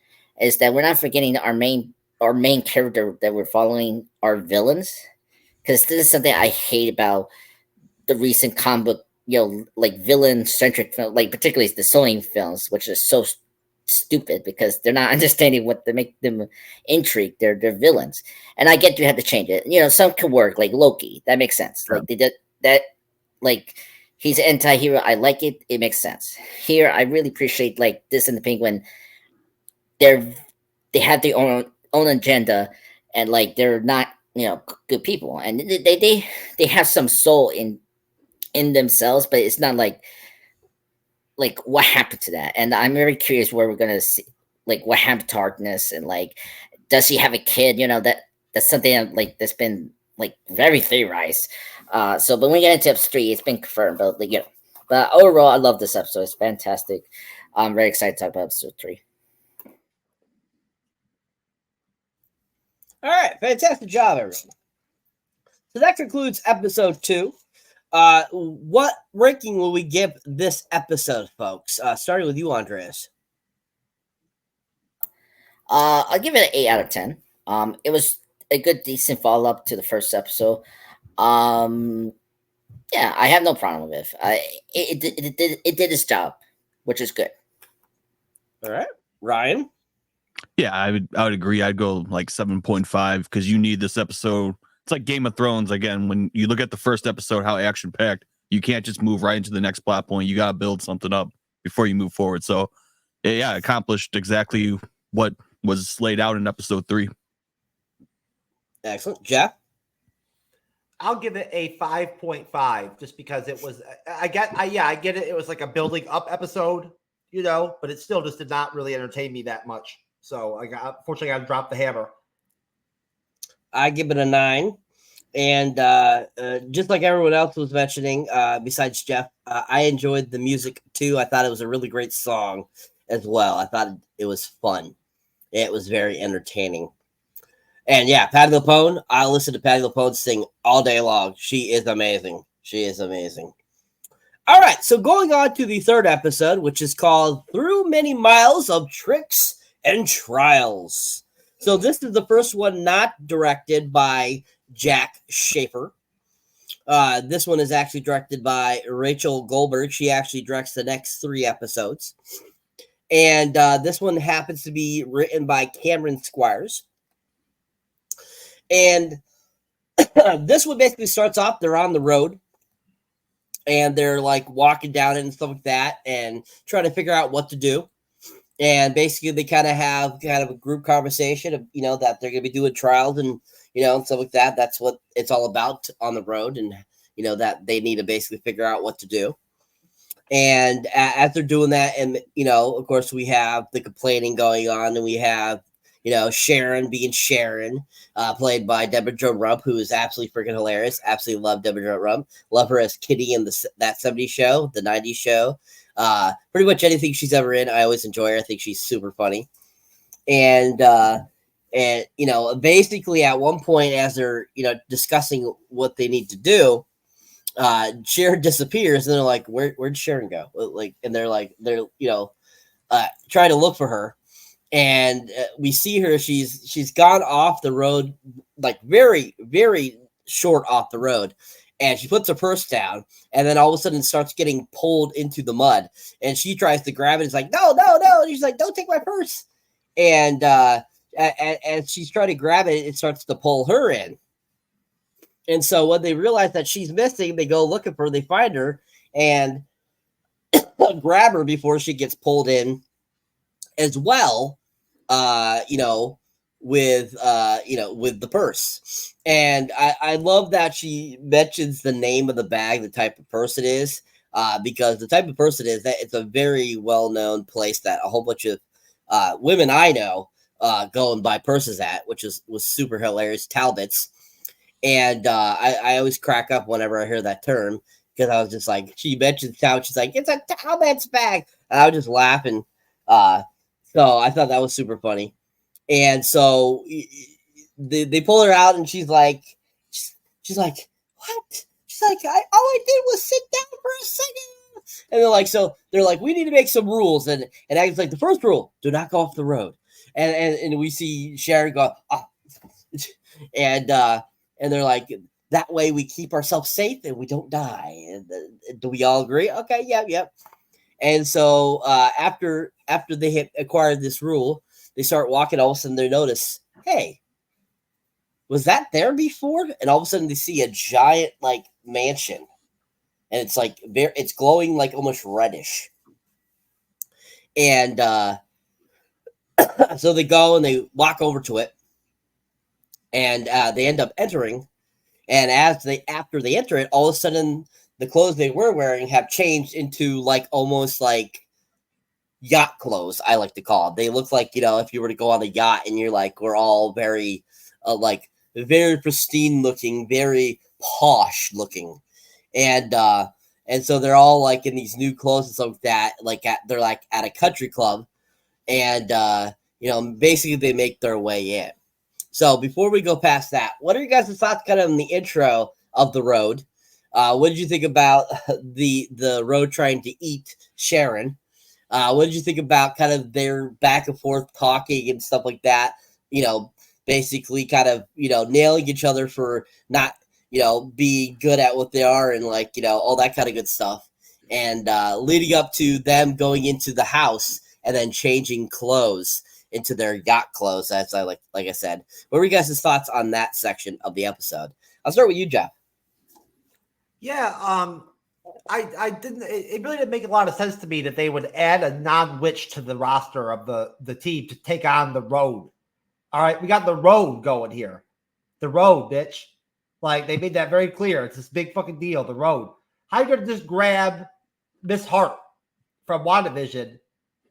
is that we're not forgetting our main character that we're following, our villains, because this is something I hate about the recent comic book, like villain centric film, like particularly the Sony films, which is so stupid because they're not understanding what to make them intrigue. They're villains, and I get you had to change it. Some could work, like Loki. That makes sense. Sure. Like they did that, like. He's an anti-hero. I like it. It makes sense. Here, I really appreciate like this and the Penguin. They have their own agenda, and like they're not good people, and they have some soul in themselves, but it's not like what happened to that. And I'm very curious where we're gonna see like what happened to Harkness, and like does he have a kid? That's something that's been like very theorized. But when we get into episode 3, it's been confirmed. But but overall, I love this episode. It's fantastic. I'm very excited to talk about episode 3. All right, fantastic job, everyone. So that concludes episode 2. What ranking will we give this episode, folks? Starting with you, Andreas. I'll give it an 8 out of 10. It was a good, decent follow up to the first episode. Yeah, I have no problem with it. It did its job, which is good. All right, Ryan. Yeah, I would agree. I'd go like 7.5 because you need this episode. It's like Game of Thrones again. When you look at the first episode, how action packed, you can't just move right into the next plot point. You got to build something up before you move forward. So, yeah, accomplished exactly what was laid out in episode 3. Excellent, Jeff. I'll give it a 5.5 just because it was. I get it. It was like a building up episode, but it still just did not really entertain me that much. So unfortunately, I dropped the hammer. I give it a 9. And just like everyone else was mentioning, besides Jeff, I enjoyed the music too. I thought it was a really great song as well. I thought it was fun. It was very entertaining. And yeah, Patti LuPone, I listen to Patti LuPone sing all day long. She is amazing. She is amazing. All right, so going on to the third episode, which is called Through Many Miles of Tricks and Trials. So this is the first one not directed by Jack Schaefer. This one is actually directed by Rachel Goldberg. She actually directs the next 3 episodes. And this one happens to be written by Cameron Squires. And this one basically starts off, they're on the road and they're like walking down it and stuff like that and trying to figure out what to do. And basically they kind of have a group conversation of, that they're going to be doing trials and, and stuff like that. That's what it's all about on the road. And, that they need to basically figure out what to do. And as they're doing that, and, of course we have the complaining going on, and we have, Sharon being Sharon, played by Deborah Jo Rupp, who is absolutely freaking hilarious. Absolutely love Deborah Jo Rupp. Love her as Kitty in that 70s show, the 90s show. Pretty much anything she's ever in, I always enjoy her. I think she's super funny. And basically at one point, as they're, discussing what they need to do, Sharon disappears, and they're like, where'd Sharon go? And they're trying to look for her. And we see her, she's gone off the road, like very, very short off the road. And she puts her purse down, and then all of a sudden starts getting pulled into the mud. And she tries to grab it. It's like, no. And she's like, don't take my purse. And as she's trying to grab it, it starts to pull her in. And so when they realize that she's missing, they go looking for her. They find her and grab her before she gets pulled in as well, with the purse. And I love that she mentions the name of the bag, the type of purse it is, because the type of purse it is, that it's a very well-known place that a whole bunch of women I know go and buy purses at, which was super hilarious, Talbots. And I always crack up whenever I hear that term, because I was just like, she mentions Talbot, she's like, it's a Talbot's bag. And I was just laughing. So I thought that was super funny. And so they pull her out, and she's like, what? She's like, all I did was sit down for a second. And they're like, we need to make some rules. And Agatha's like, the first rule, do not go off the road. And we see Sharon go, and they're like, that way we keep ourselves safe and we don't die. And do we all agree? Okay, yep. And so after they had acquired this rule, they start walking. All of a sudden they notice, hey, was that there before? And all of a sudden they see a giant like mansion, and it's like it's glowing like almost reddish. And so they go and they walk over to it, and they end up entering. And after they enter it, all of a sudden the clothes they were wearing have changed into like almost like yacht clothes, I like to call it. They look like, if you were to go on a yacht and you're like, we're all very like very pristine looking, very posh looking. And so they're all like in these new clothes and stuff like that, they're like at a country club. And basically they make their way in. So before we go past that, what are you guys' thoughts kind of on the intro of the road? What did you think about the road trying to eat Sharon? What did you think about kind of their back and forth talking and stuff like that? Basically kind of, nailing each other for not, being good at what they are, and like, all that kind of good stuff. And leading up to them going into the house and then changing clothes into their yacht clothes, as like I said. What were you guys' thoughts on that section of the episode? I'll start with you, Jeff. Yeah, I didn't. It really didn't make a lot of sense to me that they would add a non-witch to the roster of the team to take on the road. All right, we got the road going here. The road, bitch. Like, they made that very clear. It's this big fucking deal. The road. How you gonna just grab Miss Hart from WandaVision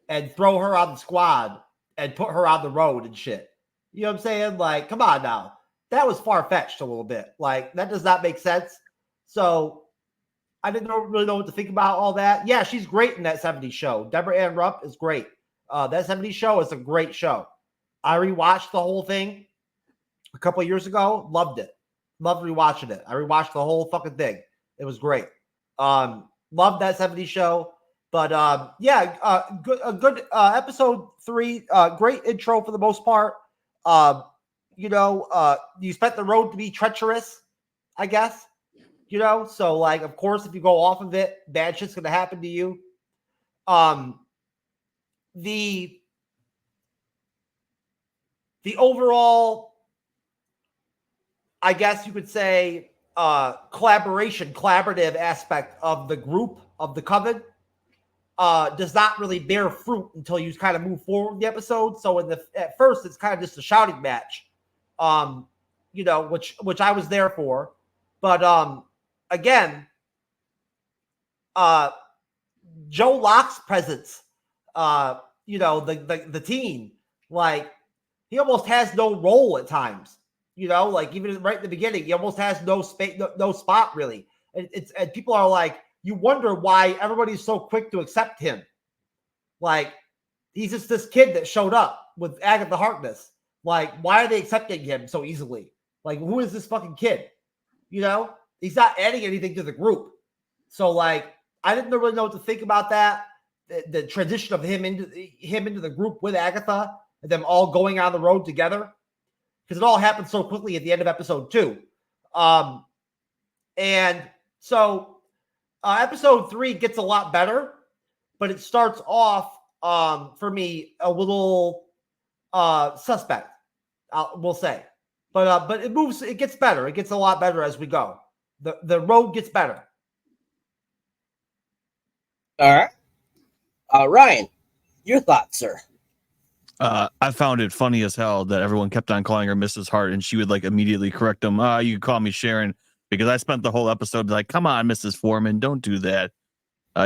and throw her on the squad and put her on the road and shit? You know what I'm saying? Like, come on now. That was far-fetched a little bit. Like, that does not make sense. So I didn't really know what to think about all that. Yeah, she's great in that 70s show. Deborah Ann Rupp is great. That 70s show is a great show. I rewatched the whole thing a couple of years ago. Loved it. Loved rewatching it. I rewatched the whole fucking thing. It was great. Loved that 70s show. But good episode 3. Great intro for the most part. You expect the road to be treacherous, I guess. So like, of course, if you go off of it, bad shit's gonna happen to you. The overall I guess you could say, collaborative aspect of the group of the coven does not really bear fruit until you kind of move forward in the episode. So at first it's kind of just a shouting match, which I was there for. But again, Joe Locke's presence, the teen, like he almost has no role at times. Like even right in the beginning, he almost has no space, no spot really. And people are like, you wonder why everybody's so quick to accept him. Like he's just this kid that showed up with Agatha Harkness. Like, why are they accepting him so easily? Like, who is this fucking kid? He's not adding anything to the group. So like, I didn't really know what to think about that. The transition of him into the group with Agatha and them all going on the road together. Because it all happened so quickly at the end of episode 2. And so episode 3 gets a lot better, but it starts off for me a little suspect, we'll say. But it gets better. It gets a lot better as we go. The road gets better. All right. Ryan, your thoughts, sir? I found it funny as hell that everyone kept on calling her Mrs. Hart, and she would like immediately correct them. You can call me Sharon, because I spent the whole episode like, come on, Mrs. Foreman, don't do that.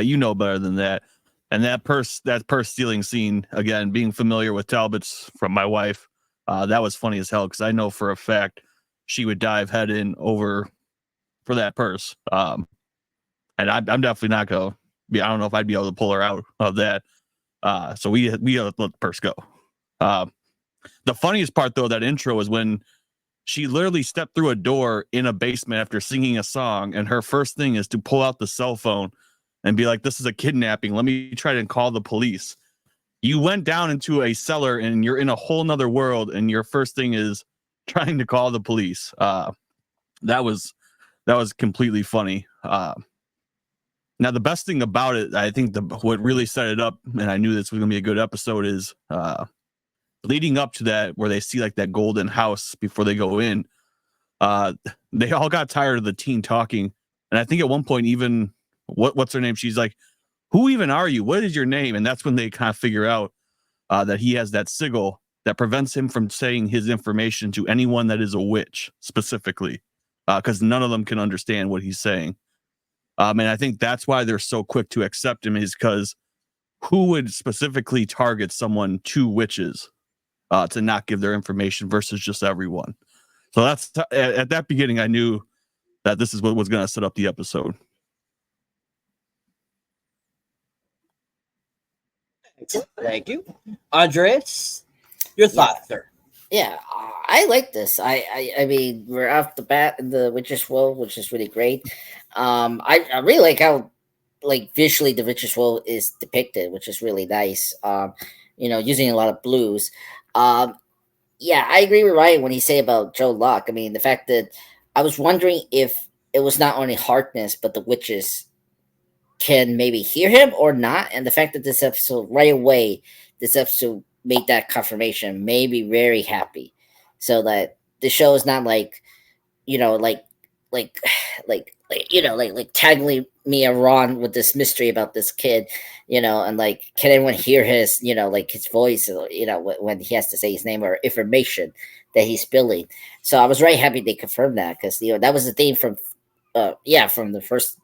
You know better than that. And that purse stealing scene, again, being familiar with Talbot's from my wife, that was funny as hell, because I know for a fact she would dive head in over for that purse. And I'm definitely not going to be, I don't know if I'd be able to pull her out of that. So we let the purse go. The funniest part, though, that intro was when she literally stepped through a door in a basement after singing a song, and her first thing is to pull out the cell phone and be like, this is a kidnapping. Let me try to call the police. You went down into a cellar and you're in a whole nother world, and your first thing is trying to call the police. That was completely funny. Now, the best thing about it, I think what really set it up, and I knew this was going to be a good episode, is leading up to that, where they see like that golden house before they go in. They all got tired of the teen talking. And I think at one point, even what's her name? She's like, who even are you? What is your name? And that's when they kind of figure out that he has that sigil that prevents him from saying his information to anyone that is a witch specifically, because none of them can understand what he's saying. And I think that's why they're so quick to accept him, is because who would specifically target someone, 2 witches, to not give their information versus just everyone. So that's at that beginning, I knew that this is what was going to set up the episode. Thank you. Andres, your thoughts, sir? Yeah, I like this. I mean, we're off the bat in the Witch's Wool, which is really great. I really like how like visually the Witch's Wool is depicted, which is really nice. Using a lot of blues. Yeah, I agree with Ryan when he say about Joe Locke. I mean, the fact that I was wondering if it was not only Harkness, but the witches can maybe hear him or not. And the fact that this episode made that confirmation made me very happy. So that the show is not like tagging me around with this mystery about this kid, and like, can anyone hear his, his voice, when he has to say his name or information that he's spilling. So I was very happy they confirmed that, because, that was the theme from the first,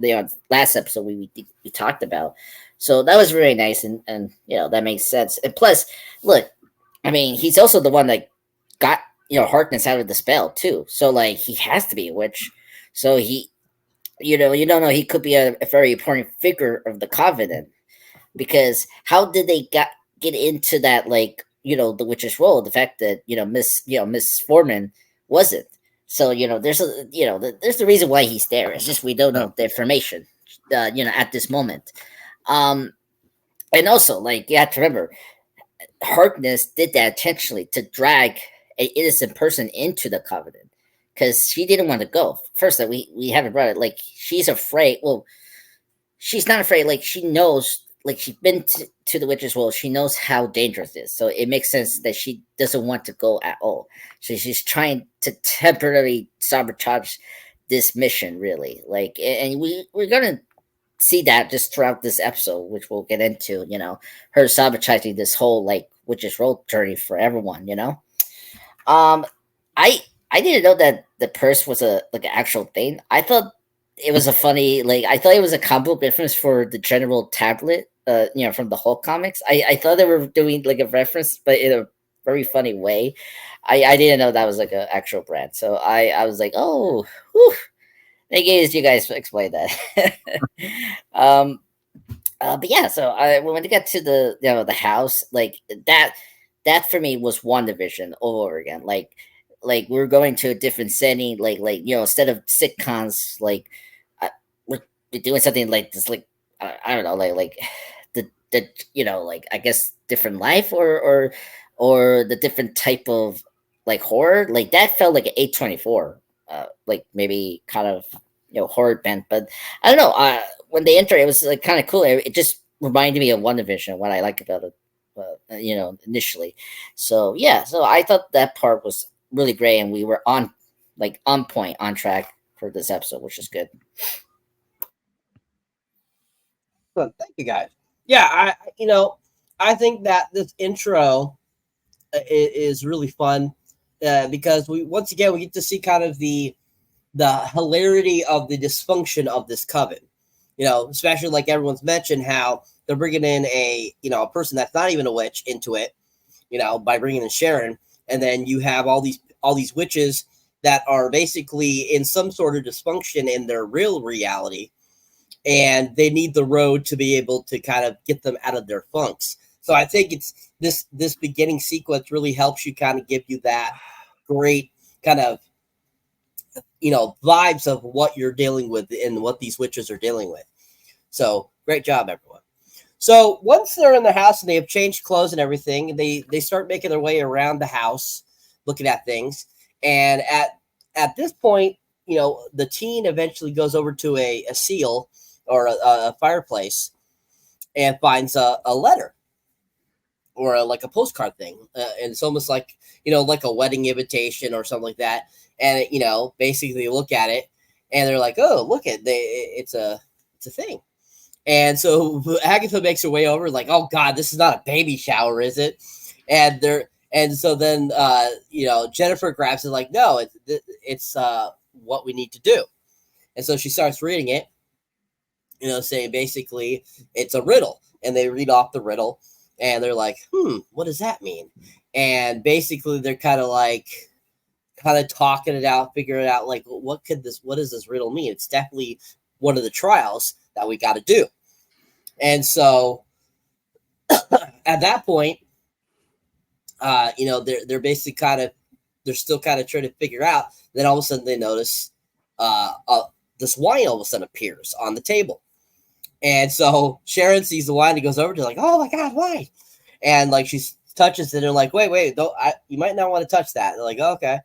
last episode we talked about. So that was very nice. And that makes sense. And plus, look, I mean, he's also the one that got, Harkness out of the spell too. So like, he has to be a witch. So he, you don't know, he could be a very important figure of the Covenant, because how did they get into that, like, the witch's role? The fact that, Miss Foreman wasn't. So, there's the reason why he's there. It's just, we don't know the information, at this moment. And also, like, you have to remember, Harkness did that intentionally to drag an innocent person into the Covenant, because she didn't want to go. First, that we haven't brought it. Like, she's afraid. Well, she's not afraid. Like, she knows, she's been to the witch's world. She knows how dangerous it is, so it makes sense that she doesn't want to go at all. So she's trying to temporarily sabotage this mission, really. Like, and we're gonna see that just throughout this episode, which we'll get into. You know, her sabotaging this whole like witch's world journey for everyone. You know, I didn't know that the purse was a like an actual thing. I thought it was a funny I thought it was a comic book reference for the general tablet. You know, from the Hulk comics. I thought they were doing like a reference, but in a very funny way. I didn't know that was like an actual brand. So I was like, oh, whew. I guess you guys explain that. But yeah, so when we got to the the house, like that for me was WandaVision all over again. Like we're going to a different setting. Like instead of sitcoms, like we're doing something like this. Like I don't know, like the like I guess different life or the different type of like horror. Like that felt like an A24, like maybe kind of horror bent. But I don't know. When they enter, it was like kind of cool. It just reminded me of WandaVision, what I like about it, initially. So yeah, so I thought that part was really great, and we were on point, on track for this episode, which is good. Well, thank you guys. Yeah, I think that this intro is really fun because we get to see kind of the hilarity of the dysfunction of this coven. Especially like everyone's mentioned how they're bringing in a person that's not even a witch into it, by bringing in Sharon, and then you have all these witches that are basically in some sort of dysfunction in their real reality. And they need the road to be able to kind of get them out of their funks. So I think it's this beginning sequence really helps you kind of give you that great kind of, vibes of what you're dealing with and what these witches are dealing with. So great job, everyone. So once they're in the house and they have changed clothes and everything, they start making their way around the house, looking at things. And at this point, the teen eventually goes over to a seal or a fireplace and finds a letter or like a postcard thing. And it's almost like, like a wedding invitation or something like that. And, basically look at it and they're like, oh, look it's a thing. And so Agatha makes her way over like, oh God, this is not a baby shower, is it? And so then, Jennifer grabs it like, no, it's what we need to do. And so she starts reading it, saying basically it's a riddle. And they read off the riddle and they're like, what does that mean? And basically they're kind of talking it out, figuring it out, like, what does this riddle mean? It's definitely one of the trials that we got to do. And so at that point, they're basically they're still kind of trying to figure out. Then all of a sudden they notice this wine all of a sudden appears on the table. And so Sharon sees the wine and goes over to like, oh my God, wine. And like she touches it and they're like, wait, you might not want to touch that. They're like, oh, okay.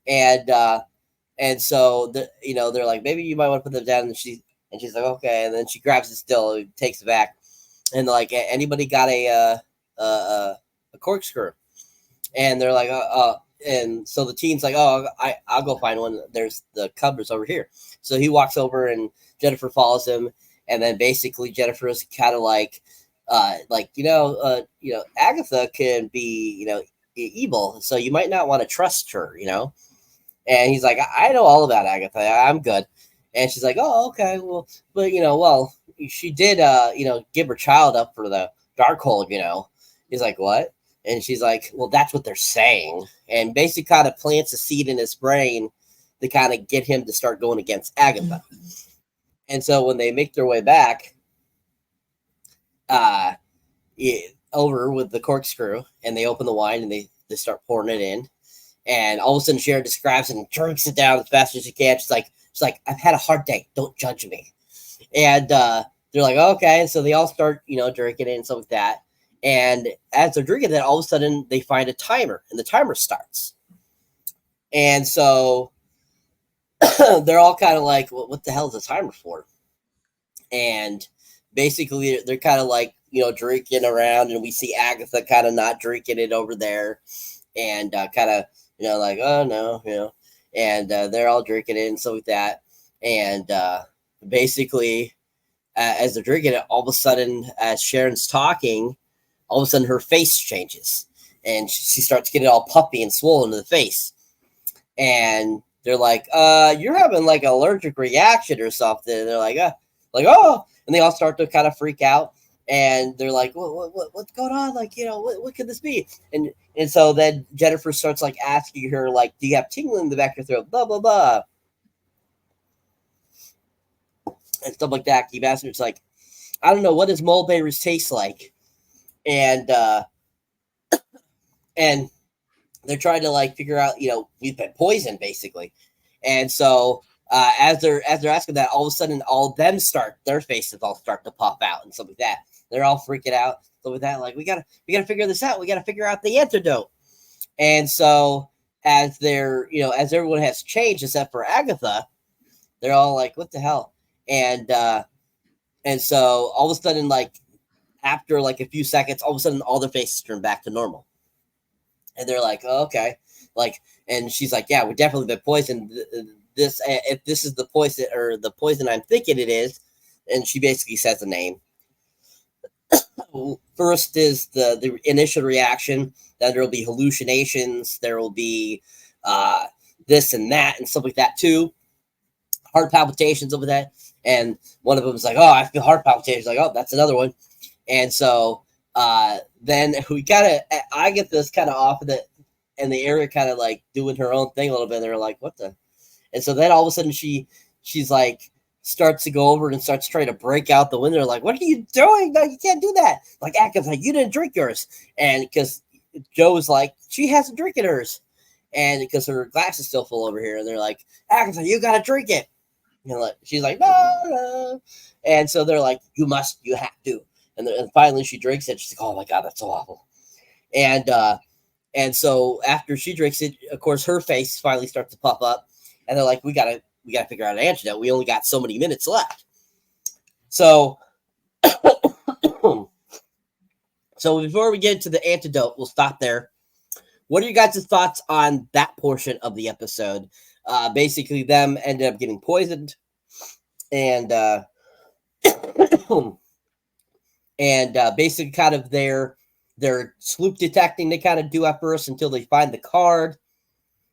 And so they're like, maybe you might want to put them down. And she's like, okay. And then she grabs it still, and takes it back. And they're like, anybody got a corkscrew? And they're like, and so the teen's like, oh, I'll go find one. There's the cupboards over here. So he walks over and Jennifer follows him. And then basically Jennifer is kind of like, Agatha can be, evil. So you might not want to trust her, And he's like, I know all about Agatha. I'm good. And she's like, oh, okay. Well, but, she did, give her child up for the Darkhold, He's like, what? And she's like, well, that's what they're saying. And basically kind of plants a seed in his brain to kind of get him to start going against Agatha. And so when they make their way back over with the corkscrew and they open the wine and they start pouring it in. And all of a sudden Sharon just grabs it and drinks it down as fast as she can. She's like, I've had a hard day. Don't judge me. And they're like, okay. And so they all start, drinking it and stuff like that. And as they're drinking that, all of a sudden they find a timer and the timer starts. And so they're all kind of like, well, what the hell is the timer for? And basically they're kind of like, drinking around, and we see Agatha kind of not drinking it over there, and kind of, like, oh no, and they're all drinking it and stuff like that. And basically, as they're drinking it, all of a sudden, as Sharon's talking, all of a sudden her face changes, and she starts getting all puffy and swollen to the face. And they're like, you're having like an allergic reaction or something. And they're like, oh, and they all start to kind of freak out. And they're like, what's going on? Like, what could this be? And so then Jennifer starts like asking her, like, do you have tingling in the back of your throat? Blah, blah, blah. And stuff like that. Keep asking her. It's like, I don't know, what does mulberries taste like? And they're trying to like figure out, we've been poisoned basically. And so as they're asking that, all of a sudden all of them their faces all start to pop out and stuff like that. They're all freaking out. So with that, like, we gotta figure this out. We gotta figure out the antidote. And so as they're, as everyone has changed except for Agatha, they're all like, what the hell? And so all of a sudden, like, after like a few seconds, all of a sudden all their faces turn back to normal. And they're like, oh, okay. Like, and she's like, yeah, we've definitely been poisoned. If this is the poison or the poison I'm thinking it is, and she basically says the name. First is the initial reaction, then there will be hallucinations, there will be this and that and stuff like that too. Heart palpitations over that. And one of them is like, oh, I feel heart palpitations. Like, oh, that's another one. And so then I get this kind of off of it, and the area kind of like doing her own thing a little bit. And they're like, what the? And so then all of a sudden she's like, starts to go over and starts trying to break out the window. Like, what are you doing? No, you can't do that. Like, Agatha's like, you didn't drink yours. And because Joe's like, she hasn't drinking hers. And because her glass is still full over here. And they're like, Agatha, you got to drink it. And she's like, no. And so they're like, you have to. And finally she drinks it. She's like, oh my God, that's so awful. And so after she drinks it, of course, her face finally starts to pop up. And they're like, we gotta figure out an antidote. We only got so many minutes left. So, so before we get into the antidote, we'll stop there. What are you guys' thoughts on that portion of the episode? Basically, them ended up getting poisoned, and basically kind of their sloop detecting they kind of do at first until they find the card.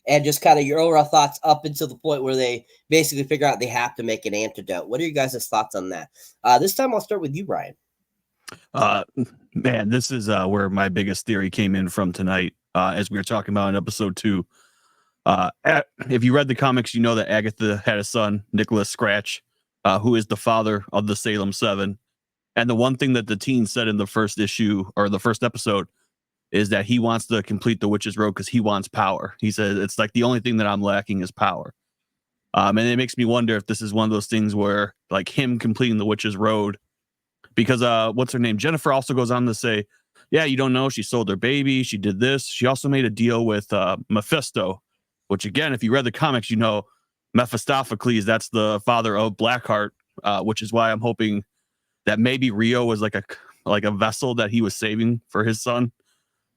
And just kind of your overall thoughts up until the point where they basically figure out they have to make an antidote. What are you guys' thoughts on that? This time I'll start with you, Ryan. Man, this is where my biggest theory came in from tonight, as we were talking about in episode 2. If you read the comics, you know that Agatha had a son, Nicholas Scratch, who is the father of the Salem 7. And the one thing that the teen said in the first issue or the first episode is that he wants to complete the Witch's Road because he wants power. He said, it's like the only thing that I'm lacking is power. And it makes me wonder if this is one of those things where like him completing the Witch's Road, because what's her name? Jennifer also goes on to say, yeah, you don't know, she sold her baby. She did this. She also made a deal with Mephisto, which again, if you read the comics, you know, Mephistopheles, that's the father of Blackheart, which is why I'm hoping that maybe Rio was like a vessel that he was saving for his son.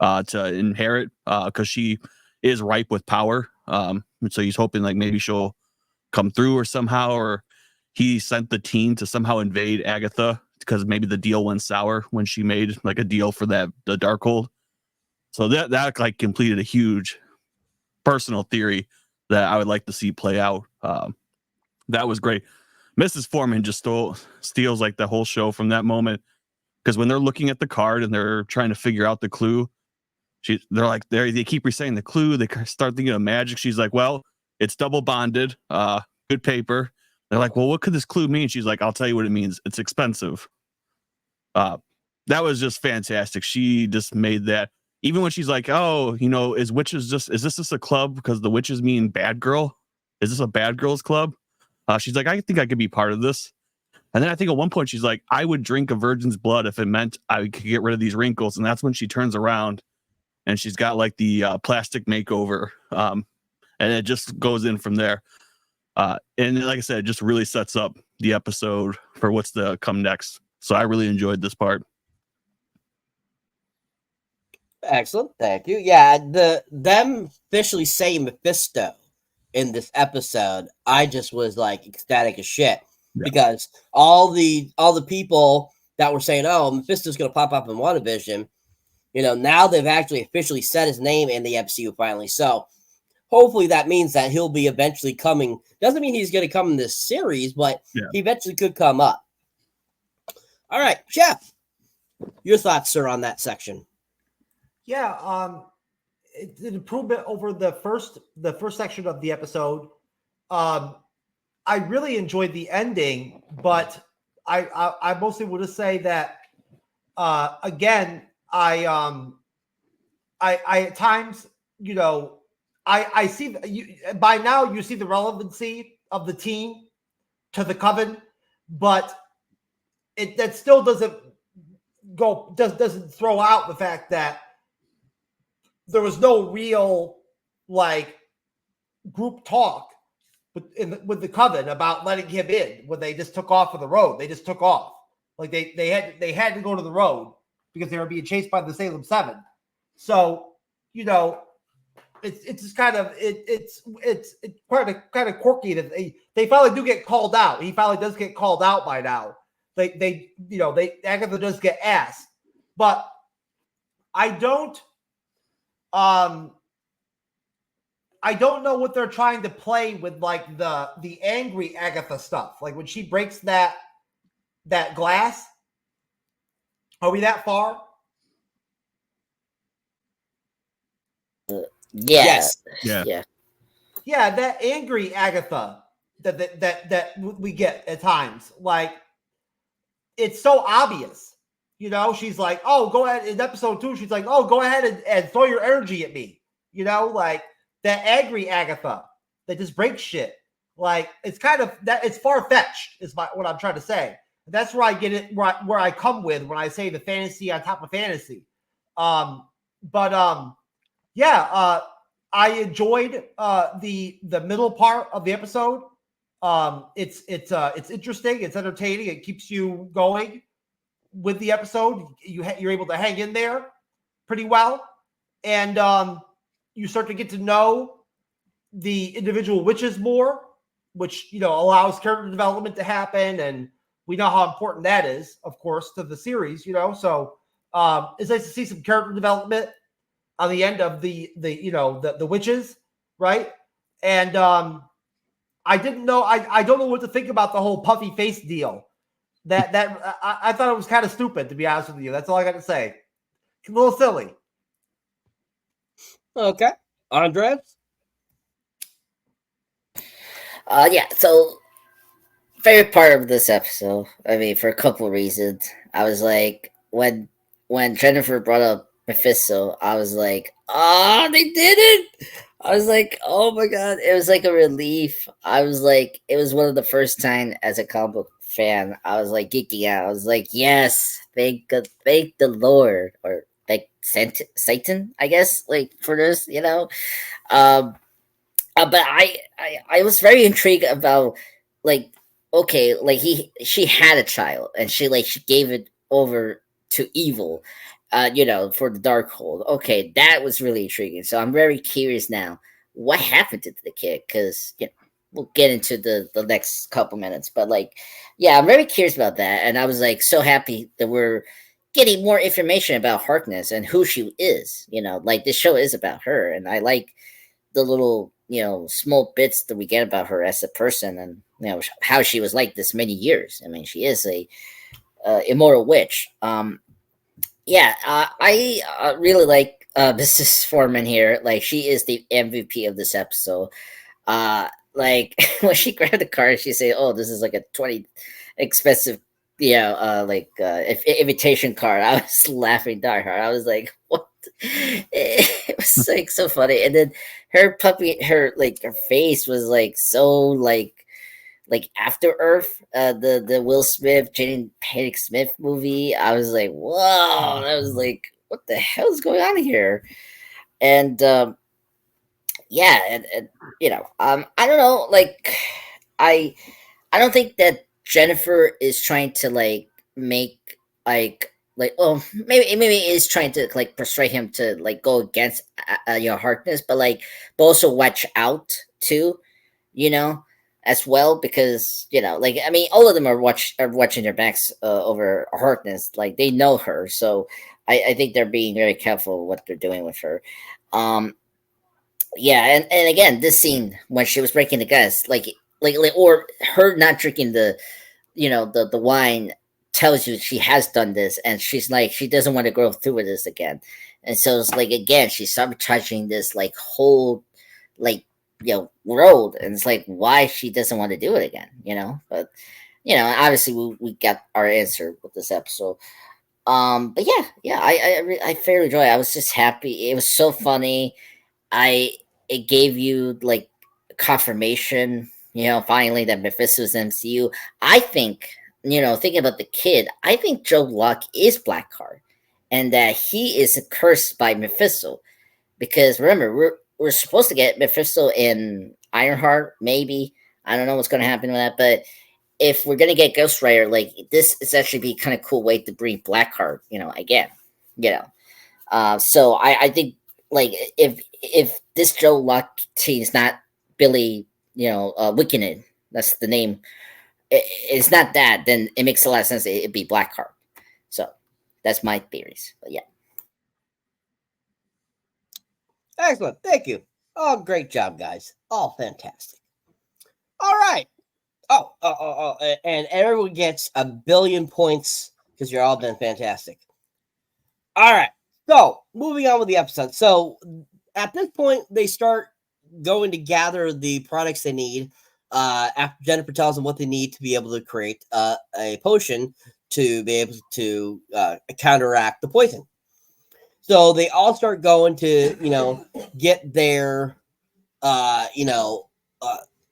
To inherit, because she is ripe with power. So he's hoping like maybe she'll come through or somehow, or he sent the teen to somehow invade Agatha because maybe the deal went sour when she made like a deal for the Darkhold. So that like completed a huge personal theory that I would like to see play out. That was great. Mrs. Foreman just steals like the whole show from that moment, because when they're looking at the card and they're trying to figure out the clue, they keep saying the clue. They start thinking of magic. She's like, well, it's double bonded, good paper. They're like, well, what could this clue mean? She's like, I'll tell you what it means. It's expensive. That was just fantastic. She just made that. Even when she's like, oh, is this just a club because the witches mean bad girl? Is this a bad girls club? She's like, I think I could be part of this. And then I think at one point she's like, I would drink a virgin's blood if it meant I could get rid of these wrinkles. And that's when she turns around. And she's got like the plastic makeover, and it just goes in from there. And like I said, it just really sets up the episode for what's to come next. So I really enjoyed this part. Excellent, thank you. Yeah, them officially saying Mephisto in this episode, I just was like ecstatic as shit Yeah. because all the people that were saying, "Oh, Mephisto's going to pop up in WandaVision," now they've actually officially said his name in the MCU finally. So hopefully that means that he'll be eventually coming. Doesn't mean he's going to come in this series, but he eventually could come up. All right, Jeff, your thoughts, sir, on that section? Yeah, it's an improvement over the first section of the episode. I really enjoyed the ending, but I mostly would just say that again, I at times, I see by now you see the relevancy of the team to the coven, but that still doesn't throw out the fact that there was no real like group talk with the coven about letting him in when they just took off for the road. They just took off. Like they had to go to the road because they were being chased by the Salem 7. So, it's just kind of it's kind of quirky that they finally do get called out. He finally does get called out by now. Agatha does get asked. But I don't know what they're trying to play with, like the angry Agatha stuff. Like when she breaks that glass. Are we that far? Yes. Yeah. Yeah, that angry Agatha that we get at times. Like it's so obvious. She's like, oh, go ahead. In episode 2, she's like, oh, go ahead and throw your energy at me. Like that angry Agatha that just breaks shit. Like it's kind of that. It's far fetched. Is what I'm trying to say. That's where I get it. Where I come with when I say the fantasy on top of fantasy. I enjoyed the middle part of the episode. It's interesting. It's entertaining. It keeps you going with the episode. You're able to hang in there pretty well, and you start to get to know the individual witches more, which allows character development to happen, and we know how important that is, of course, to the series. So it's nice to see some character development on the end of the witches, right? And I didn't know. I don't know what to think about the whole puffy face deal. I thought it was kind of stupid, to be honest with you. That's all I got to say. A little silly. Okay, Andres. Yeah. So, favorite part of this episode. I mean, for a couple of reasons. I was like, when Jennifer brought up Mephisto, I was like, oh, they did it. I was like, oh my god, it was like a relief. I was like, it was one of the first time as a comic book fan, I was like geeking out. I was like, yes, thank the Lord, or thank Satan, I guess, like for this, but I was very intrigued about, like, okay, like she had a child and she gave it over to evil, for the Darkhold. Okay, that was really intriguing. So I'm very curious now what happened to the kid, because we'll get into the next couple minutes. But I'm very curious about that, and I was like so happy that we're getting more information about Harkness and who she is. Like this show is about her, and I like the little small bits that we get about her as a person, and how she was like this many years. I mean, she is a immortal witch. I really like Mrs. Foreman here. Like, she is the MVP of this episode. Like when she grabbed the card, she said, "Oh, this is like a 20 expensive, invitation card." I was laughing dark hard. I was like, "What?" It was like so funny. And then her face was like so like After Earth, the Will Smith, Jaden Panic Smith movie. I was like, whoa, I was like, what the hell is going on here? And I don't know, like I don't think that Jennifer is trying to make like oh maybe it is trying to like persuade him to like go against Harkness, but also watch out too, as well, because like I mean all of them are watching their backs over Harkness, like they know her, so I think they're being very careful what they're doing with her. Yeah, and again, this scene when she was breaking the glass, like or her not drinking the the wine tells you she has done this, and she's like she doesn't want to go through with this again, and so it's like again she's sabotaging this like whole road, and it's like why she doesn't want to do it again, but obviously we got our answer with this episode. But yeah, I fairly enjoyed it. I was just happy. It was so funny. It gave you like confirmation, finally that Mephisto's MCU. I think, thinking about the kid, I think Joe Luck is Blackheart, and that he is cursed by Mephisto, because remember we're supposed to get Mephisto in Ironheart, maybe. I don't know what's going to happen with that, but if we're gonna get Ghost Rider, like this is actually be kind of cool way to bring Blackheart, again, so I think like if this Joe Luck team is not Billy, Wickenen, that's the name. It's not that, then it makes a lot of sense. It'd be Blackheart. So that's my theories. But yeah. Excellent. Thank you. Oh, great job, guys. All fantastic. All right. Oh, and everyone gets 1 billion points because you're all been fantastic. All right. So moving on with the episode. So at this point, they start going to gather the products they need. After Jennifer tells them what they need to be able to create a potion to be able to counteract the poison. So they all start going to, get their,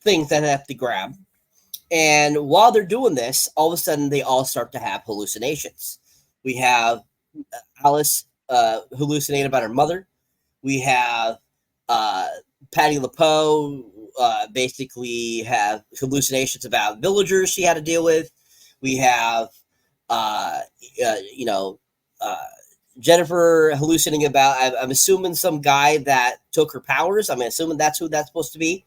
things that they have to grab. And while they're doing this, all of a sudden they all start to have hallucinations. We have Alice hallucinate about her mother. We have Patty LaPoe basically have hallucinations about villagers she had to deal with. We have, Jennifer hallucinating about, I'm assuming some guy that took her powers. I'm assuming that's who that's supposed to be.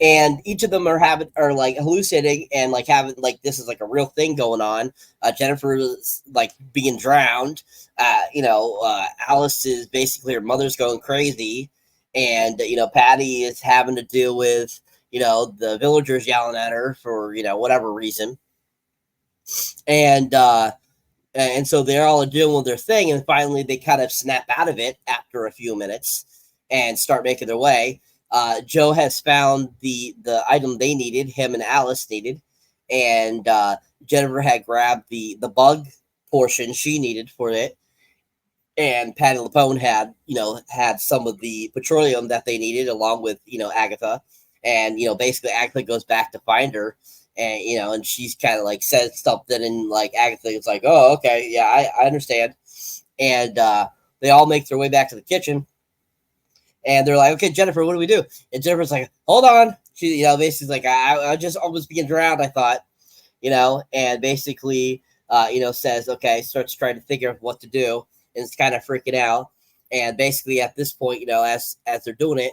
And each of them are like hallucinating and like having like this is like a real thing going on. Jennifer is like being drowned. Alice is basically her mother's going crazy, and Patty is having to deal with the villagers yelling at her for whatever reason. And so they're all dealing with their thing, and finally they kind of snap out of it after a few minutes and start making their way. Joe has found the item they needed, him and Alice needed, and Jennifer had grabbed the bug portion she needed for it, and Patty LaPone had had some of the petroleum that they needed along with Agatha, and basically Agatha goes back to find her, and and she's kind of like says something, and like Agatha is like, oh okay, yeah, I understand, and they all make their way back to the kitchen. And they're like, okay, Jennifer, what do we do? And Jennifer's like, hold on. She, basically like, I just almost being drowned, I thought, and basically, says, okay, starts trying to figure out what to do. And it's kind of freaking out. And basically at this point, as they're doing it,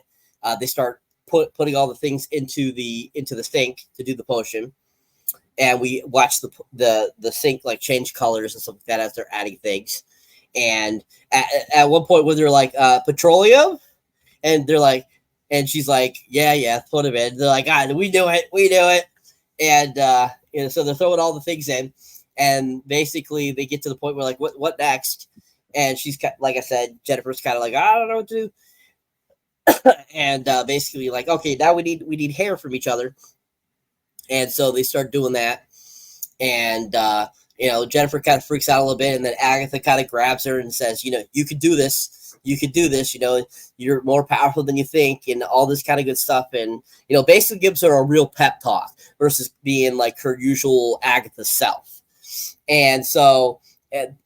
they start putting all the things into the sink to do the potion. And we watch the sink like change colors and stuff like that as they're adding things. And at one point where they're like, petroleum? And they're like, and she's like, yeah, put them in. They're like, we do it. And, so they're throwing all the things in, and basically they get to the point where like, what next? And she's like I said, Jennifer's kind of like, I don't know what to do. And basically like, okay, now we need hair from each other. And so they start doing that. And, Jennifer kind of freaks out a little bit, and then Agatha kind of grabs her and says, you could do this. You could do this, you're more powerful than you think, and all this kind of good stuff. And, basically gives her a real pep talk versus being like her usual Agatha self. And so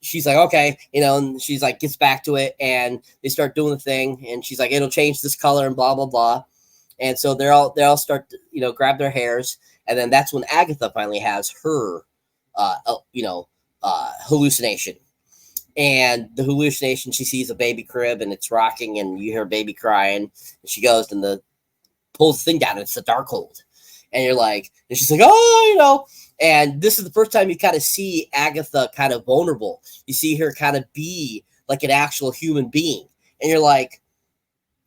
she's like, okay, and she's like, gets back to it, and they start doing the thing. And she's like, it'll change this color and blah, blah, blah. And so they all start to, grab their hairs. And then that's when Agatha finally has her hallucination. And the hallucination, she sees a baby crib and it's rocking, and you hear baby crying. And she goes and pulls the thing down, and it's the Darkhold. And you're like, and she's like, oh, And this is the first time you kind of see Agatha kind of vulnerable. You see her kind of be like an actual human being, and you're like,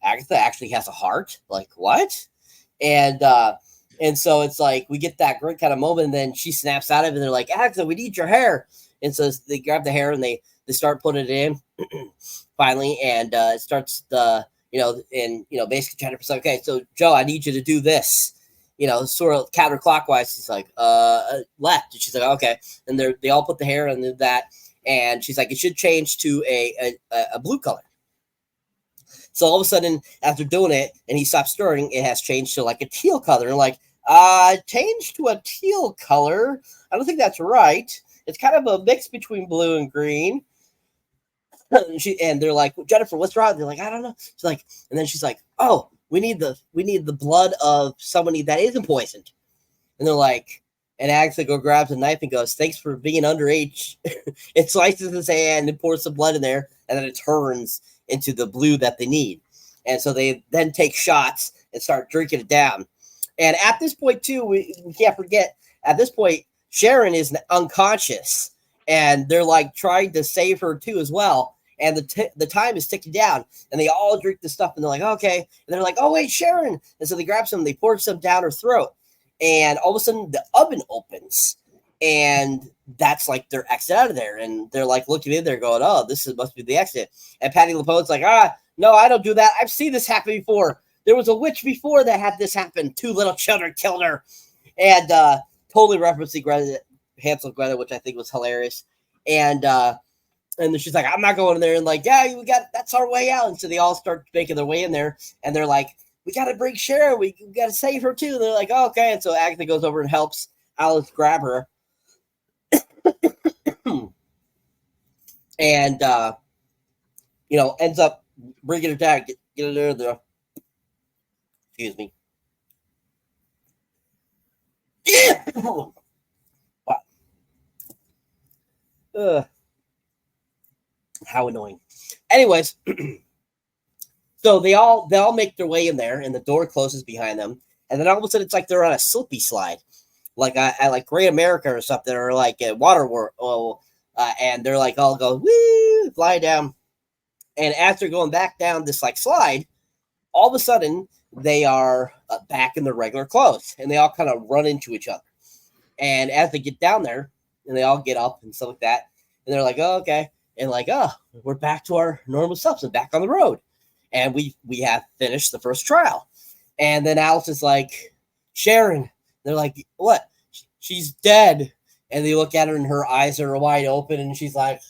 Agatha actually has a heart. Like what? And so it's like we get that great kind of moment, and then she snaps out of it, and they're like, Agatha, we need your hair. And so they grab the hair and they start putting it in finally, and it starts basically trying to say, okay, so Joe, I need you to do this, sort of counterclockwise. He's like, left. And she's like, okay. And they all put the hair and that, and she's like, it should change to a blue color. So all of a sudden, after doing it, and he stops stirring, it has changed to like a teal color. And like, change to a teal color. I don't think that's right. It's kind of a mix between blue and green. And they're like, Jennifer, what's wrong? They're like, I don't know. She's like, and then she's like, oh, we need the blood of somebody that isn't poisoned. And they're like, and Agatha grabs a knife and goes, thanks for being underage. It slices his hand and pours some blood in there, and then it turns into the blue that they need. And so they then take shots and start drinking it down. And at this point, too, we can't forget, at this point, Sharon is unconscious, and they're like trying to save her too as well. And the time is ticking down, and they all drink the stuff, and they're like, okay. And they're like, oh wait, Sharon. And so they grab some, they pour some down her throat, and all of a sudden the oven opens, and that's like their exit out of there. And they're like looking in there going, oh, must be the exit. And Patty LaPone's like, no, I don't do that. I've seen this happen before. There was a witch before that had this happen. 2 little children killed her. And totally referencing Hansel and Gretel, which I think was hilarious. And then she's like, I'm not going in there. And like, yeah, that's our way out. And so they all start making their way in there. And they're like, we got to bring Sharon. We got to save her too. And they're like, oh, okay. And so Agatha goes over and helps Alice grab her. And, ends up bringing her down. Get her there. Excuse me. Wow. How annoying. Anyways, so they all make their way in there, and the door closes behind them, and then all of a sudden it's like they're on a slippy slide, like at like Great America or something, or like a water world, and they're like all go woo, fly down, and as they're going back down this like slide, all of a sudden they are back in their regular clothes, and they all kind of run into each other. And as they get down there, and they all get up and stuff like that, and they're like, oh, okay. And like, oh, we're back to our normal selves and back on the road. And we have finished the first trial. And then Alice is like, Sharon. They're like, what? She's dead. And they look at her and her eyes are wide open, and she's like,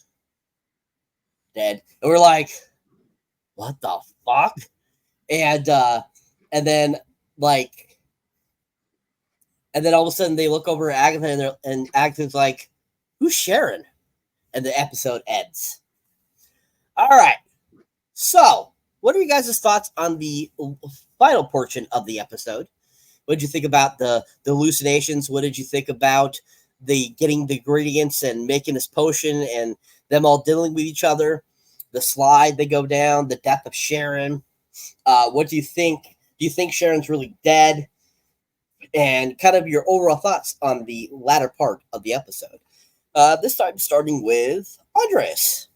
dead. And we're like, what the fuck? And then all of a sudden they look over at Agatha, and Agatha's like, who's Sharon? And the episode ends. All right. So, what are you guys' thoughts on the final portion of the episode? What did you think about the hallucinations? What did you think about the getting the ingredients and making this potion and them all dealing with each other? The slide they go down, the death of Sharon. What do you think? Do you think Sharon's really dead? And kind of your overall thoughts on the latter part of the episode. This time starting with Andres.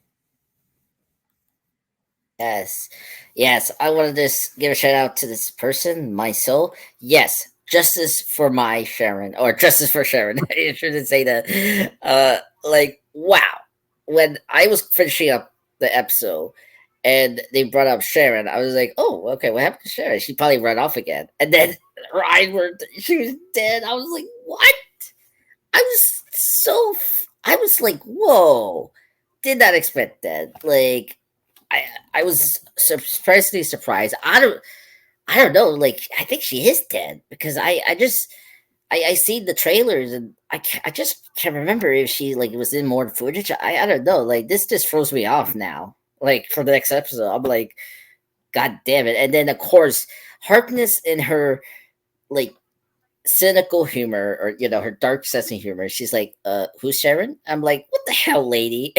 Yes. I wanted to give a shout out to this person, my soul. Yes, justice for my Sharon, or justice for Sharon. I shouldn't say that. Wow. When I was finishing up the episode and they brought up Sharon, I was like, oh, okay, what happened to Sharon? She probably ran off again. And then she was dead. I was like, what? I was like, whoa, did not expect that. Like, I was surprisingly surprised. I don't know. Like, I think she is dead because I seen the trailers and I just can't remember if she like was in more footage. I don't know. Like, this just throws me off now. Like, for the next episode, I'm like, God damn it. And then of course, Harkness and her like cynical humor, or her dark sense of humor. She's like, who's Sharon? I'm like, what the hell, lady?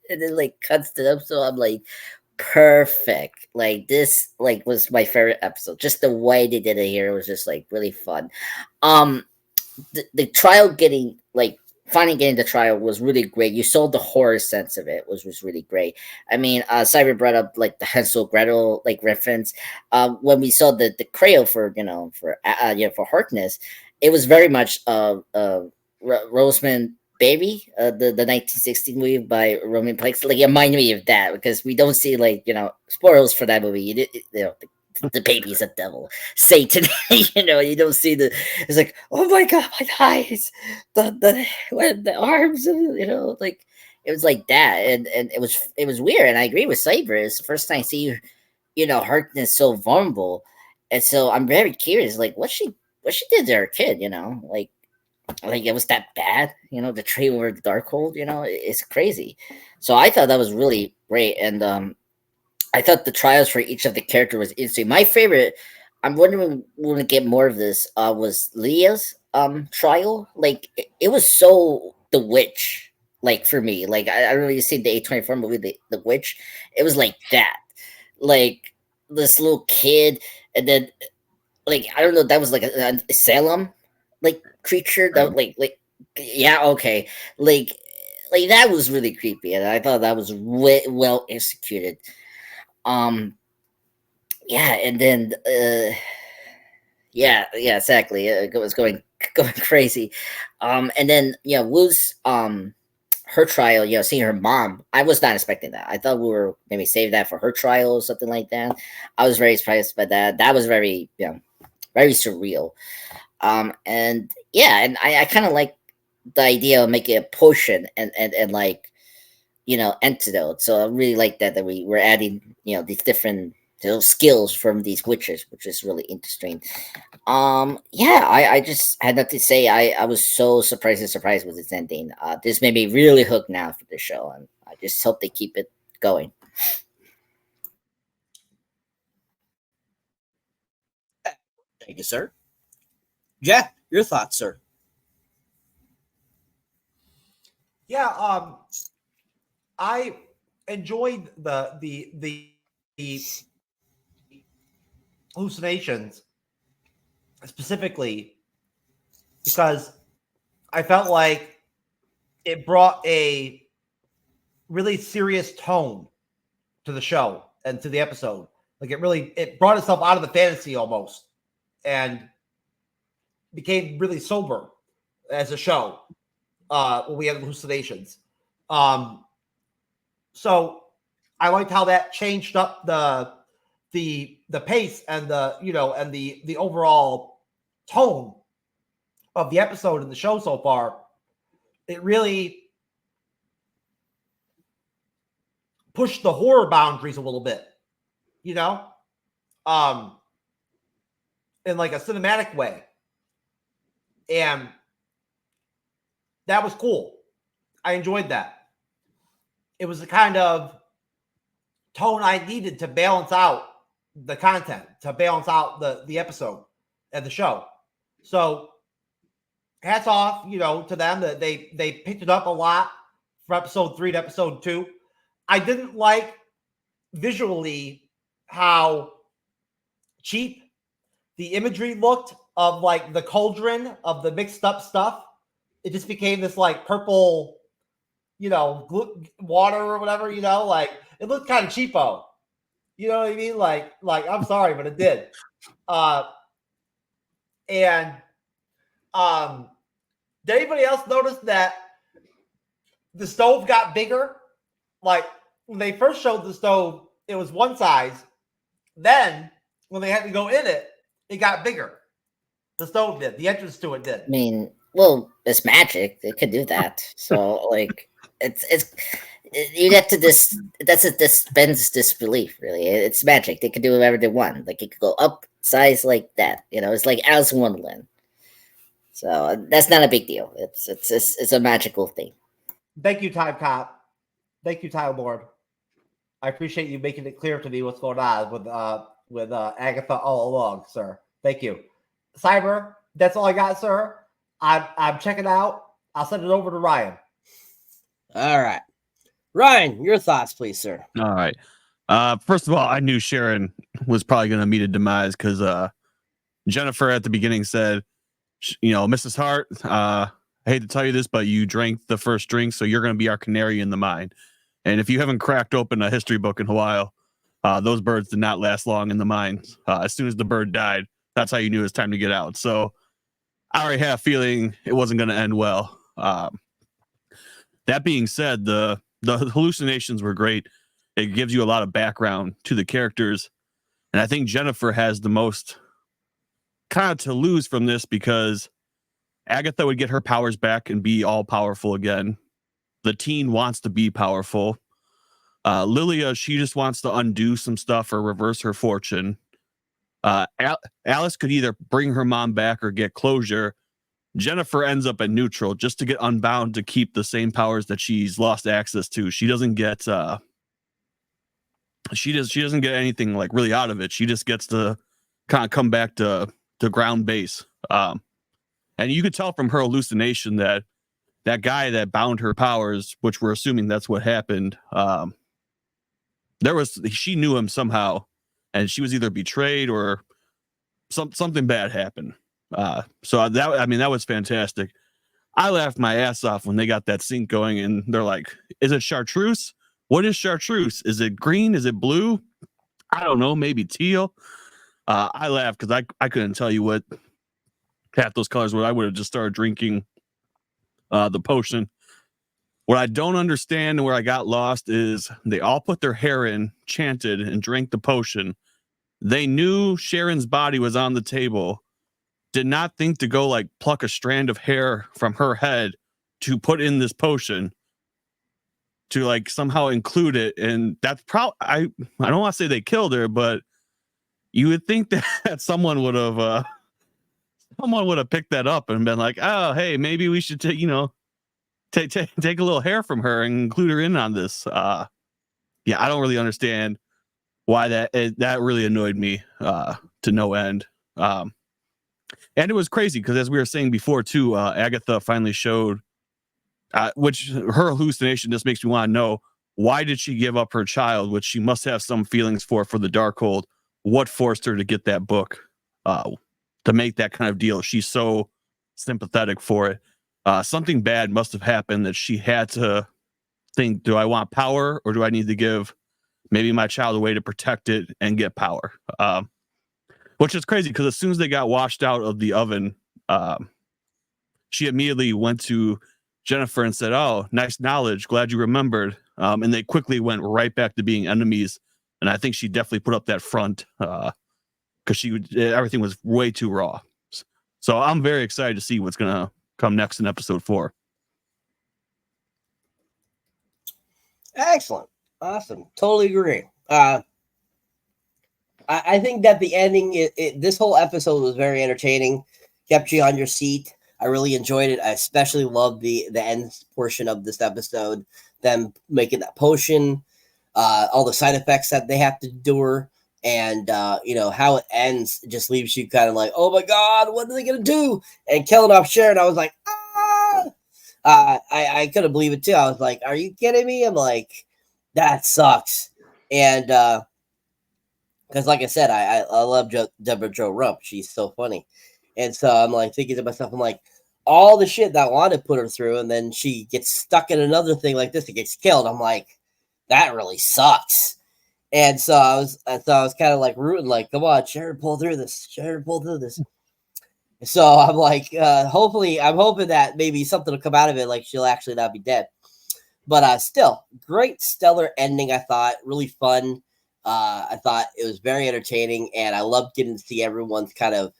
And then like cuts it up, so I'm like, perfect. Like this was my favorite episode. Just the way they did it here was just like really fun. The trial getting like finally getting the trial was really great. You saw the horror sense of it was really great. I mean, Cyber brought up like the Hansel Gretel like reference. When we saw the Crayo for for Harkness, it was very much Roseman Baby, the 1960 movie by Roman Pikes. Like it reminded me of that because we don't see spoilers for that movie. The baby's a devil, Satan. You don't see it's like, oh my god, my eyes, the arms, like it was like that, and it was weird. And I agree with Saber. It's the first time I see Harkness so vulnerable, and so I'm very curious, like what she did to her kid. Like it was that bad. The tree over the Darkhold. It's crazy. So I thought that was really great, and I thought the trials for each of the characters was interesting. My favorite, I'm wondering when we get more of this, was Leah's trial. Like it was so The Witch, like for me. Like I don't know if you see the A24 movie, the Witch. It was like that. Like this little kid, and then like I don't know, that was like a Salem like creature that like yeah, okay. Like that was really creepy, and I thought that was well executed. Yeah, and then yeah, exactly. It was going crazy. And then Wu's her trial, seeing her mom, I was not expecting that. I thought we were maybe save that for her trial or something like that. I was very surprised by that. That was very very surreal. And yeah, and I kind of like the idea of making a potion and like antidote. So I really like that we were adding these different skills from these witches, which is really interesting. Yeah, I just had nothing to say. I was so surprised with this ending. This made me really hooked now for the show, and I just hope they keep it going. Thank you, sir. Jeff, your thoughts, sir? Yeah, I enjoyed the hallucinations specifically because I felt like it brought a really serious tone to the show and to the episode. Like it brought itself out of the fantasy almost and became really sober as a show when we had hallucinations. So I liked how that changed up the pace and the overall tone of the episode and the show so far. It really pushed the horror boundaries a little bit, in like a cinematic way. And that was cool. I enjoyed that. It was the kind of tone I needed to balance out the content, to balance out the episode and the show. So hats off, to them that they picked it up a lot from episode 3 to episode 2. I didn't like visually how cheap the imagery looked of like the cauldron of the mixed up stuff. It just became this like purple, water or whatever, like it looked kind of cheapo. You know what I mean? Like I'm sorry, but it did. And did anybody else notice that the stove got bigger? Like when they first showed the stove, it was one size. Then when they had to go in it, it got bigger. The stove did. The entrance to it did. I mean, well, it's magic. They could do that. So like it's you get to this. That's a dispense disbelief. Really, it's magic. They could do whatever they want. Like it could go up size like that. It's like Alice in Wonderland. So that's not a big deal. It's a magical thing. Thank you, Time Cop. Thank you, Time Lord. I appreciate you making it clear to me what's going on with Agatha All Along, sir. Thank you. Cyber, That's all I got, sir. I'm checking out. I'll send it over to Ryan. All right. Ryan, your thoughts, please, sir. All right. First of all, I knew Sharon was probably going to meet a demise because Jennifer at the beginning said, Mrs. Hart, I hate to tell you this, but you drank the first drink, so you're going to be our canary in the mine. And if you haven't cracked open a history book in a while, those birds did not last long in the mines. As soon as the bird died, that's how you knew it was time to get out. So I already had a feeling it wasn't going to end well. That being said, the hallucinations were great. It gives you a lot of background to the characters. And I think Jennifer has the most kind of to lose from this because Agatha would get her powers back and be all powerful again. The teen wants to be powerful. Lilia, she just wants to undo some stuff or reverse her fortune. Alice could either bring her mom back or get closure. Jennifer ends up at neutral just to get unbound to keep the same powers that she's lost access to. She doesn't get she doesn't get anything like really out of it. She just gets to kind of come back to ground base. And you could tell from her hallucination that guy that bound her powers, which we're assuming that's what happened, she knew him somehow, and she was either betrayed or something bad happened. So that was fantastic. I laughed my ass off when they got that sync going, and they're like, "Is it chartreuse? What is chartreuse? Is it green? Is it blue? I don't know. Maybe teal." I laughed because I couldn't tell you what half those colors were. I would have just started drinking the potion. What I don't understand and where I got lost is they all put their hair in, chanted, and drank the potion. They knew Sharon's body was on the table, did not think to go like pluck a strand of hair from her head to put in this potion to like somehow include it. And that's probably, I don't want to say they killed her, but you would think that someone would have picked that up and been like, "Oh, hey, maybe we should take a little hair from her and include her in on this." I don't really understand why that really annoyed me to no end. And it was crazy because, as we were saying before too, Agatha finally showed, which her hallucination just makes me want to know, why did she give up her child, which she must have some feelings for the Darkhold? What forced her to get that book to make that kind of deal? She's so sympathetic for it. Something bad must have happened that she had to think, do I want power or do I need to give maybe my child away to protect it and get power? Which is crazy because as soon as they got washed out of the oven, she immediately went to Jennifer and said, "Oh, nice knowledge. Glad you remembered." And they quickly went right back to being enemies. And I think she definitely put up that front because everything was way too raw. So I'm very excited to see what's going to come next in episode 4. Excellent. Awesome. Totally agree. I think that the ending, this whole episode was very entertaining, kept you on your seat. I really enjoyed it. I especially loved the end portion of this episode, them making that potion, all the side effects that they have to endure, and how it ends just leaves you kind of like, oh my God, what are they gonna do? And killing off Sharon, I was like, I couldn't believe it too. I was like, are you kidding me? I'm like, that sucks. And because like I said, I love Deborah Jo Rupp. She's so funny. And so I'm like thinking to myself, I'm like, all the shit that Wanda put her through, and then she gets stuck in another thing like this and gets killed. I'm like, that really sucks. And so I was kind of like rooting, like, come on, Sharon, pull through this. Sharon, pull through this. So I'm like, I'm hoping that maybe something will come out of it, like she'll actually not be dead. But still, great, stellar ending, I thought. Really fun. I thought it was very entertaining, and I loved getting to see everyone's kind of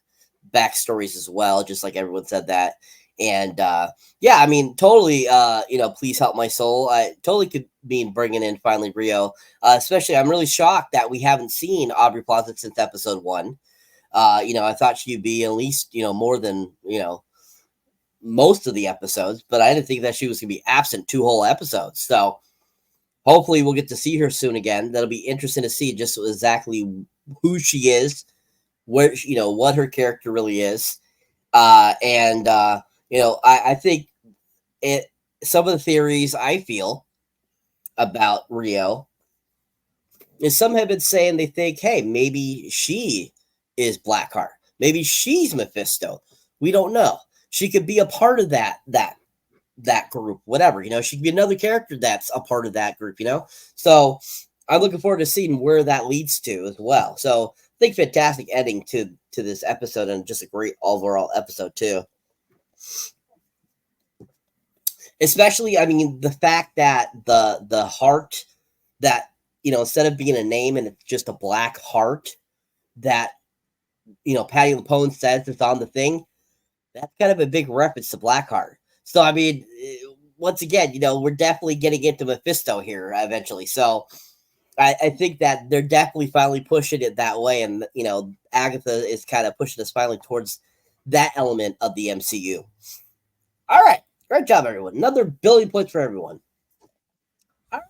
backstories as well, just like everyone said that. And I mean, totally, Please Help My Soul. I totally could mean bringing in finally Brio. Especially, I'm really shocked that we haven't seen Aubrey Plaza since episode 1. I thought she'd be at least, more than, most of the episodes, but I didn't think that she was going to be absent 2 whole episodes. So hopefully we'll get to see her soon again. That'll be interesting to see just exactly who she is, where, what her character really is. I think it. Some of the theories I feel about Rio is some have been saying they think, hey, maybe she is Blackheart, maybe she's Mephisto. We don't know. She could be a part of that group, whatever. She could be another character that's a part of that group. So I'm looking forward to seeing where that leads to as well. So I think fantastic ending to this episode, and just a great overall episode too. Especially, I mean, the fact that the heart that, instead of being a name and it's just a black heart that, Patty LuPone says it's on the thing, that's kind of a big reference to Blackheart. So, I mean, once again, we're definitely getting into Mephisto here eventually. So I think that they're definitely finally pushing it that way. And, Agatha is kind of pushing us finally towards that element of the MCU. All right. Great job, everyone. Another billion points for everyone. All right.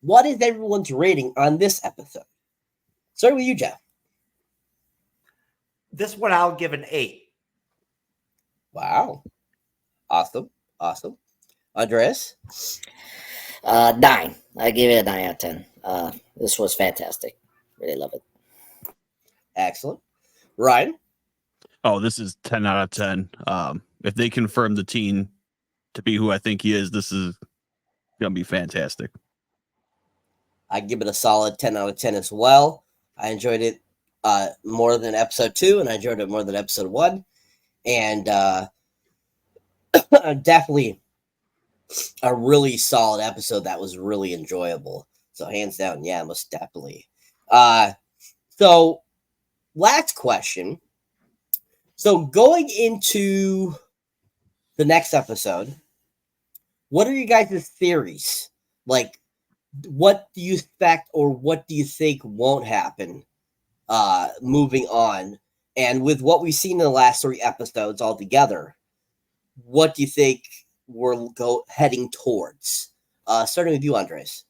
What is everyone's rating on this episode? Starting with you, Jeff. This one I'll give an 8. Wow. Awesome. Andres? 9. I give it a 9 out of 10. This was fantastic. Really love it. Excellent. Ryan? Oh, this is 10 out of 10. If they confirm the teen to be who I think he is, this is going to be fantastic. I give it a solid 10 out of 10 as well. I enjoyed it more than episode 2, and I enjoyed it more than episode 1. And definitely a really solid episode that was really enjoyable. So hands down, yeah, most definitely. So last question. So going into the next episode, what are you guys' theories? Like, what do you expect or what do you think won't happen moving on? And with what we've seen in the last 3 episodes altogether, what do you think we're heading towards? Starting with you, Andres.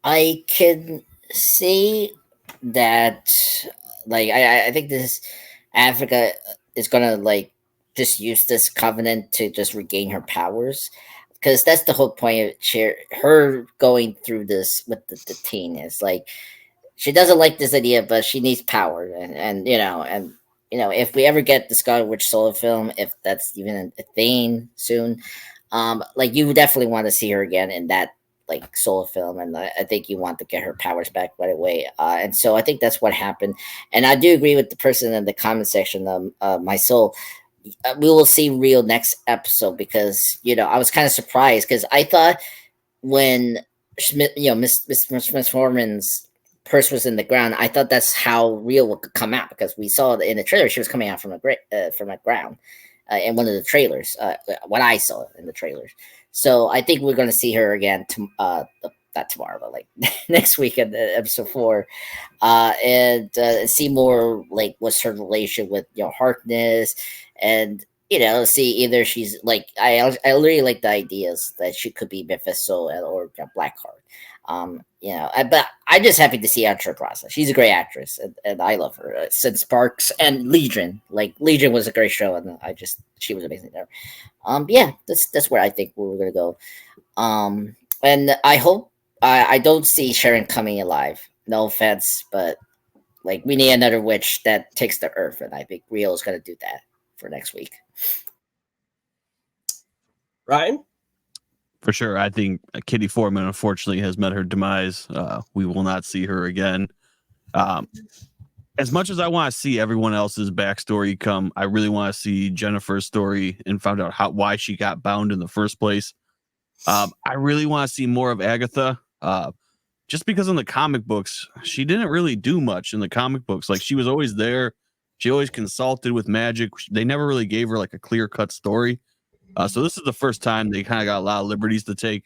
I can see that, like, I think this Africa is gonna like just use this covenant to just regain her powers, because that's the whole point of her going through this with the teen is like she doesn't like this idea, but she needs power, and if we ever get the Scarlet Witch solo film, if that's even a thing soon, like you definitely want to see her again in that like solo film, and I think you want to get her powers back right away, and so I think that's what happened. And I do agree with the person in the comment section, my soul. We will see Rio next episode, because I was kind of surprised, because I thought when Miss Foreman's purse was in the ground, I thought that's how Rio would come out, because we saw in the trailer she was coming out from the ground in one of the trailers. What I saw in the trailers. So I think we're going to see her again, not tomorrow, but like next week in episode 4, and see more like what's her relation with Harkness, and see either she's like I really like the ideas that she could be Mephisto or Blackheart. But I'm just happy to see Agatha Rasa. She's a great actress, and I love her since Sparks and Legion. Like Legion was a great show, and she was amazing there. That's where I think we're gonna go. And I hope I don't see Sharon coming alive. No offense, but like we need another witch that takes the earth, and I think Rio is gonna do that for next week. Ryan? For sure. I think Kitty Foreman, unfortunately, has met her demise. We will not see her again. As much as I want to see everyone else's backstory come, I really want to see Jennifer's story and find out why she got bound in the first place. I really want to see more of Agatha, just because in the comic books, she didn't really do much in the comic books. Like, she was always there. She always consulted with magic. They never really gave her like a clear-cut story. So this is the first time they kind of got a lot of liberties to take.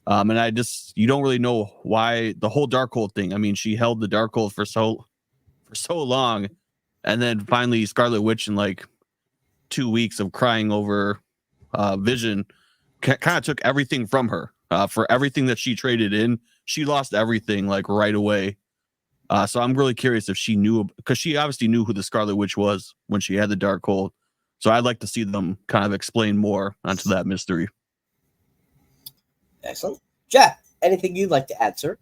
And you don't really know why the whole Darkhold thing. I mean, she held the Darkhold for so long, and then finally Scarlet Witch, in like 2 weeks of crying over Vision, kind of took everything from her. For everything that she traded in, she lost everything like right away. So I'm really curious if she knew, because she obviously knew who the Scarlet Witch was when she had the Darkhold. So I'd like to see them kind of explain more onto that mystery. Excellent. Jeff, anything you'd like to add, sir?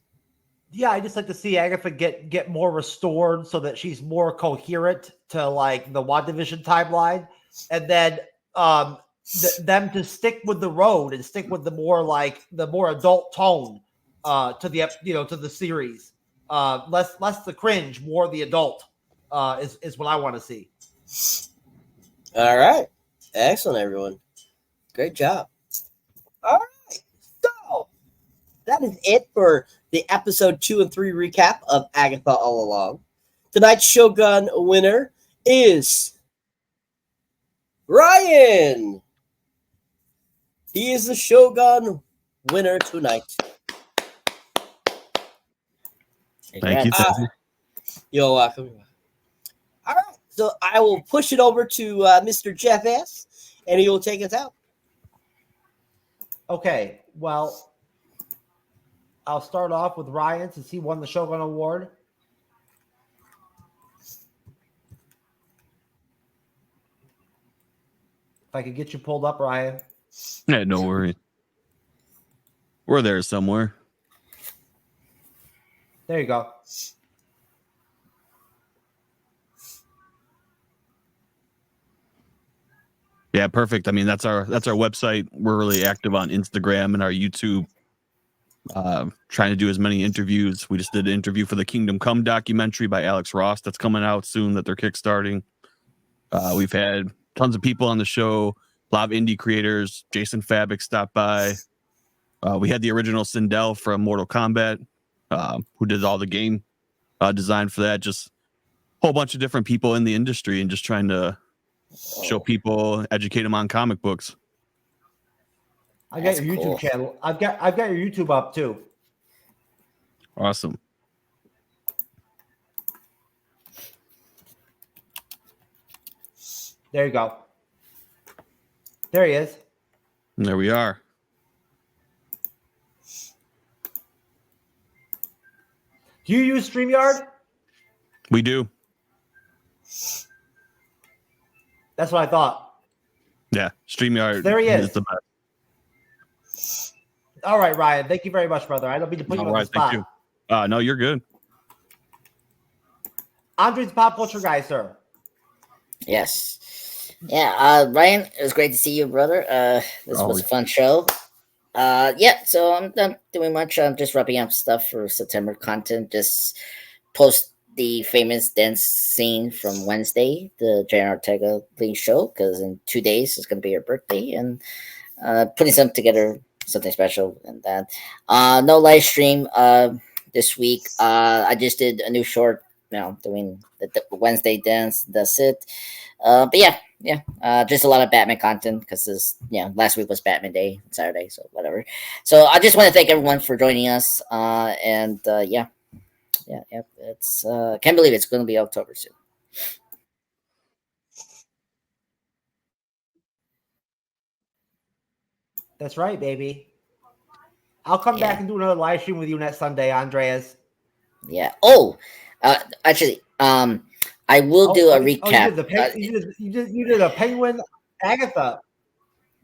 Yeah, I just like to see Agatha get more restored so that she's more coherent to like the WandaVision timeline, and then them to stick with the road and stick with the more adult tone to the series. Less the cringe, more the adult is what I want to see. All right. Excellent, everyone. Great job. All right. So that is it for the episode 2 and 3 recap of Agatha All Along. Tonight's Shogun winner is Ryan. He is the Shogun winner tonight. Thank you. You're welcome. All right. So I will push it over to Mr. Jeff S., and he will take us out. Okay, well, I'll start off with Ryan since he won the Shogun Award. If I could get you pulled up, Ryan. Yeah, no worry. We're there somewhere. There you go. Yeah, perfect. I mean, that's our website. We're really active on Instagram and our YouTube. Trying to do as many interviews. We just did an interview for the Kingdom Come documentary by Alex Ross that's coming out soon that they're kickstarting. We've had tons of people on the show, a lot of indie creators. Jason Fabic stopped by. We had the original Sindel from Mortal Kombat, who did all the game design for that. Just a whole bunch of different people in the industry and just trying to show people, educate them on comic books. I got your YouTube channel. I've got your YouTube up too. Awesome. There you go. There he is. And there we are. Do you use StreamYard? We do. That's what I thought. Yeah, StreamYard. There he is. The best. All right, Ryan. Thank you very much, brother. I don't mean to put you on the spot. Thank you. No, you're good. Andre's pop culture guy, sir. Yes. Yeah, Ryan, it was great to see you, brother. This was a fun show. Yeah, so I'm not doing much. I'm just wrapping up stuff for September content. Just post the famous dance scene from Wednesday, the J.R. Ortega League show, because in 2 days it's going to be your birthday, and putting something together, something special, and that. No live stream this week. I just did a new short, doing the Wednesday dance. That's it. But yeah, just a lot of Batman content because last week was Batman Day, Saturday, so whatever. So I just want to thank everyone for joining us. It's can't believe it's going to be October soon. That's right, baby. I'll come back and do another live stream with you next Sunday, Andreas. Yeah. Oh, actually, I will do a recap. You did a Penguin Agatha.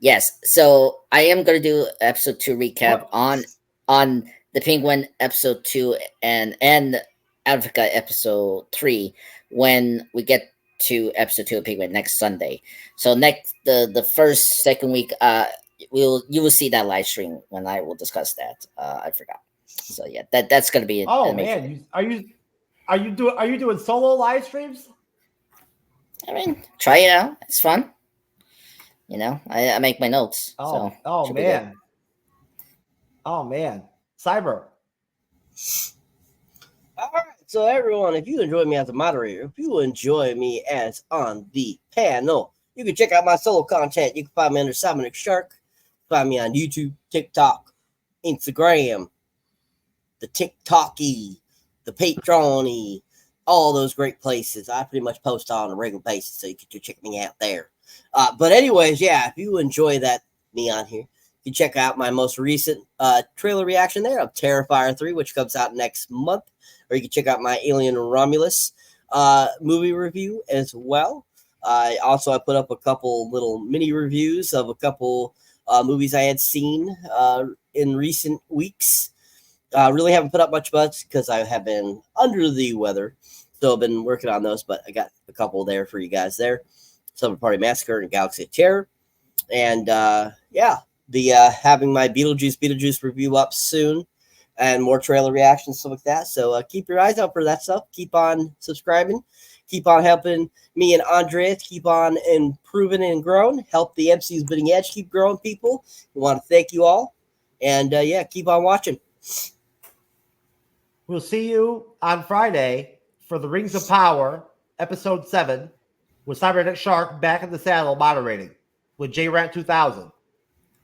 Yes. So I am going to do episode 2 recap on the Penguin episode 2 and Advocate episode 3 when we get to episode 2 of Penguin next Sunday. So the first second week, you will see that live stream when I will discuss that. I forgot. So yeah, that's going to be. Oh man, are you doing solo live streams? I mean, try it out. It's fun. I make my notes. Oh man. Oh man, Cyber. All right, so everyone, if you enjoy me as a moderator, if you enjoy me as on the panel, you can check out my solo content. You can find me under Cyberneticshark. Find me on YouTube, TikTok, Instagram, the TikTok-y, the Patreon-y, all those great places. I pretty much post on a regular basis, so you can check me out there. But anyways, yeah, if you enjoy me on here, you can check out my most recent trailer reaction there of Terrifier 3, which comes out next month. or you can check out my Alien Romulus movie review as well. I put up a couple little mini reviews of a couple movies I had seen in recent weeks. Really haven't put up much because I have been under the weather. So I've been working on those, but I got a couple there for you guys there. Summer Party Massacre and Galaxy of Terror. And having my Beetlejuice review up soon and more trailer reactions, stuff like that. So keep your eyes out for that stuff. Keep on subscribing. Keep on helping me and Andreas keep on improving and growing. Help the MCU's Bleeding Edge keep growing, people. We want to thank you all. And keep on watching. We'll see you on Friday for the Rings of Power, Episode 7, with Cyberneticshark back in the saddle moderating with JRant 2000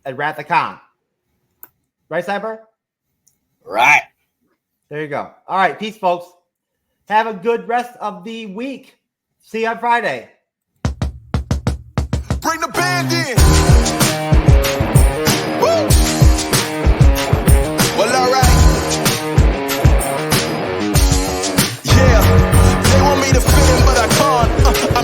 and Wrath of Khan. Right, Cyber? Right. There you go. All right, peace, folks. Have a good rest of the week. See you on Friday. Bring the band in.